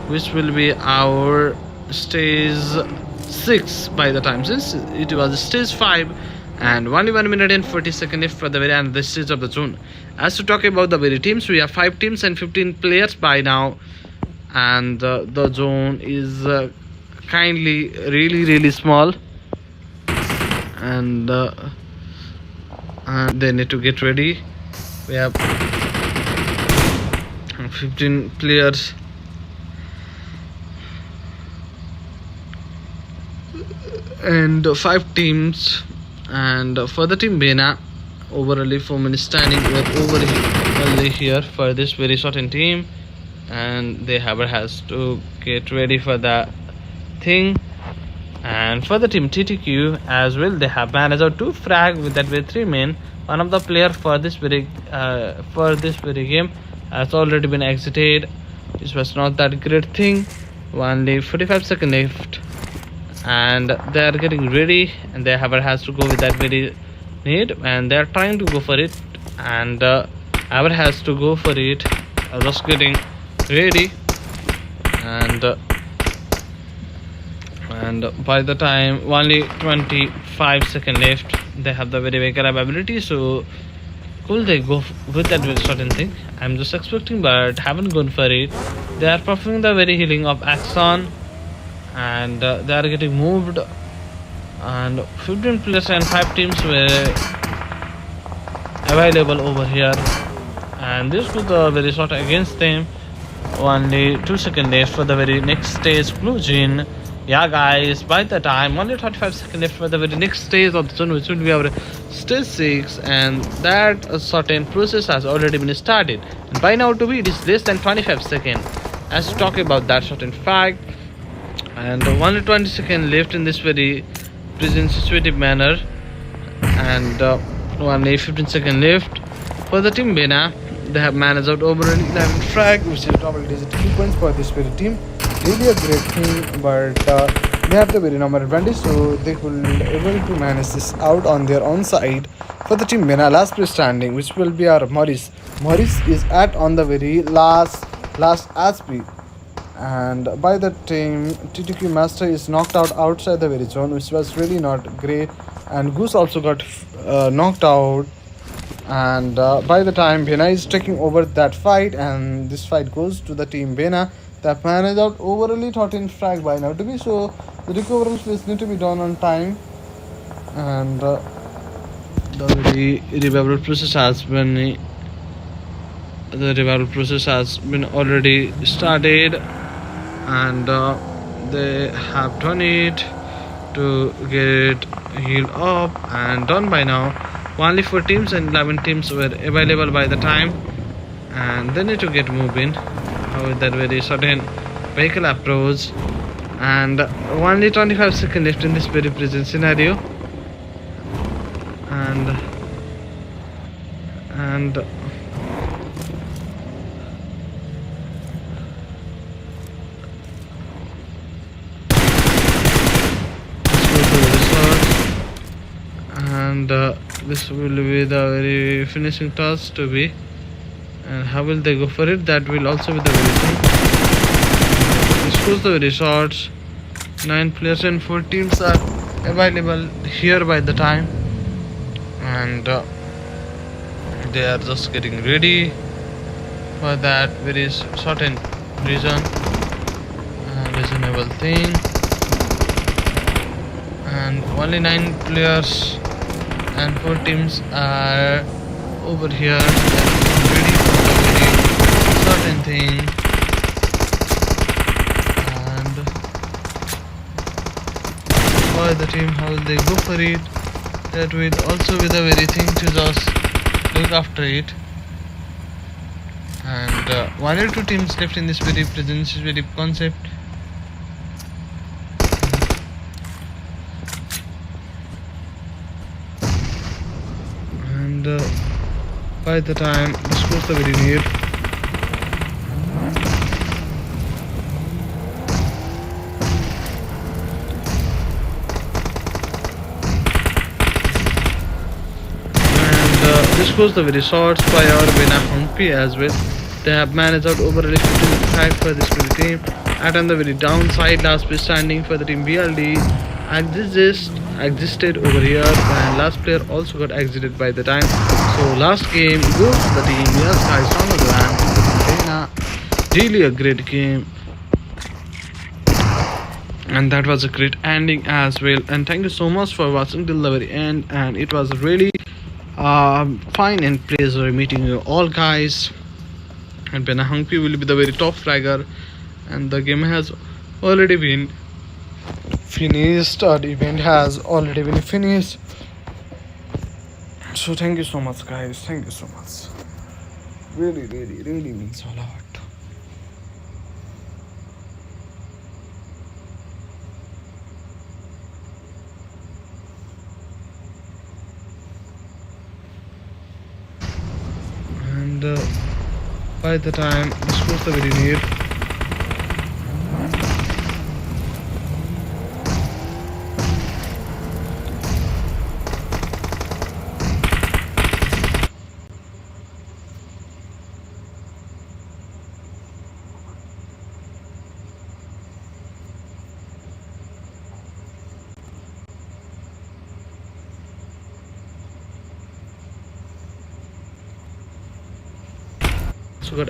which will be our stage 6 by the time, since it was stage 5 and only 1 minute and 40 seconds left for the very another stage of the zone. As to talk about the very teams, we have 5 teams and 15 players by now, and the zone is kindly really small, and they need to get ready. We have 15 players and 5 teams, and for the team Bena, overly 4 minutes standing. We're overly here for this very certain team, and they has to get ready for the thing. And for the team TTQ as well, they have managed out 2 frag with that with 3 men. One of the player for this very game has already been exited. This was not that great thing. Only 45 seconds left, and they are getting ready, and they has to go with that very need, and they are trying to go for it, and has to go for it, just getting ready. And by the time only 25 seconds left, they have the very vehicle ability. So could they go with that very certain thing? I'm just expecting, but haven't gone for it. They are performing the very healing of Axon, and they are getting moved, and 15 players and 5 teams were available over here, and this was the very shot against them. Only 2 seconds left for the very next stage closing. Yeah guys, by the time only 35 seconds left for the very next stage of the zone, which will be our stage 6, and that a certain process has already been started, and by now to be it is less than 25 seconds as to talk about that certain fact. And only 20 seconds left in this very present situative manner, and only 15 seconds left for the team Bena. They have managed out over 11 frag, which is double digit key points for this very team. Really a great thing, but they have the very number advantage, so they will be able to manage this out on their own side. For the team Bena, last place standing, which will be our Maurice. Maurice is at on the very last SP, and by the time TTQ Master is knocked out outside the very zone, which was really not great, and Goose also got knocked out. And by the time Bena is taking over that fight, and this fight goes to the team Bena, that managed out overly 13 frag by now to be, so the recovery space need to be done on time, and the revival process has been already started, and they have done it to get healed up and done by now. Only 4 teams and 11 teams were available by the time, and they need to get moving with that very sudden vehicle approach, and only 25 seconds left in this very present scenario. And this will be the very finishing task to be, and how will they go for it, that will also be the very thing. This was the very shots, 9 players and 4 teams are available here by the time, and they are just getting ready for that very certain reasonable thing. And only 9 players and 4 teams are over here ready for the very certain thing. And for the team, how will they go for it? That will also be the very thing to just look after it. And one or two teams left in this very presence, very concept. And by the time the scores are very near. This was the very short by our winner Humpy as well. They have managed out over 55 for this very team. And on the very downside, last place standing for the team BLD existed over here, and last player also got exited by the time. So last game goes to the team. Yes guys, on the land. Really a great game. And that was a great ending as well. And thank you so much for watching till the very end. And it was really fine and pleasure meeting you all guys. And Bena Hungpy will be the very top fragger, and the game has already been finished, or the event has already been finished. So thank you so much guys, thank you so much. Really means a lot. And by the time the scores are very near. So got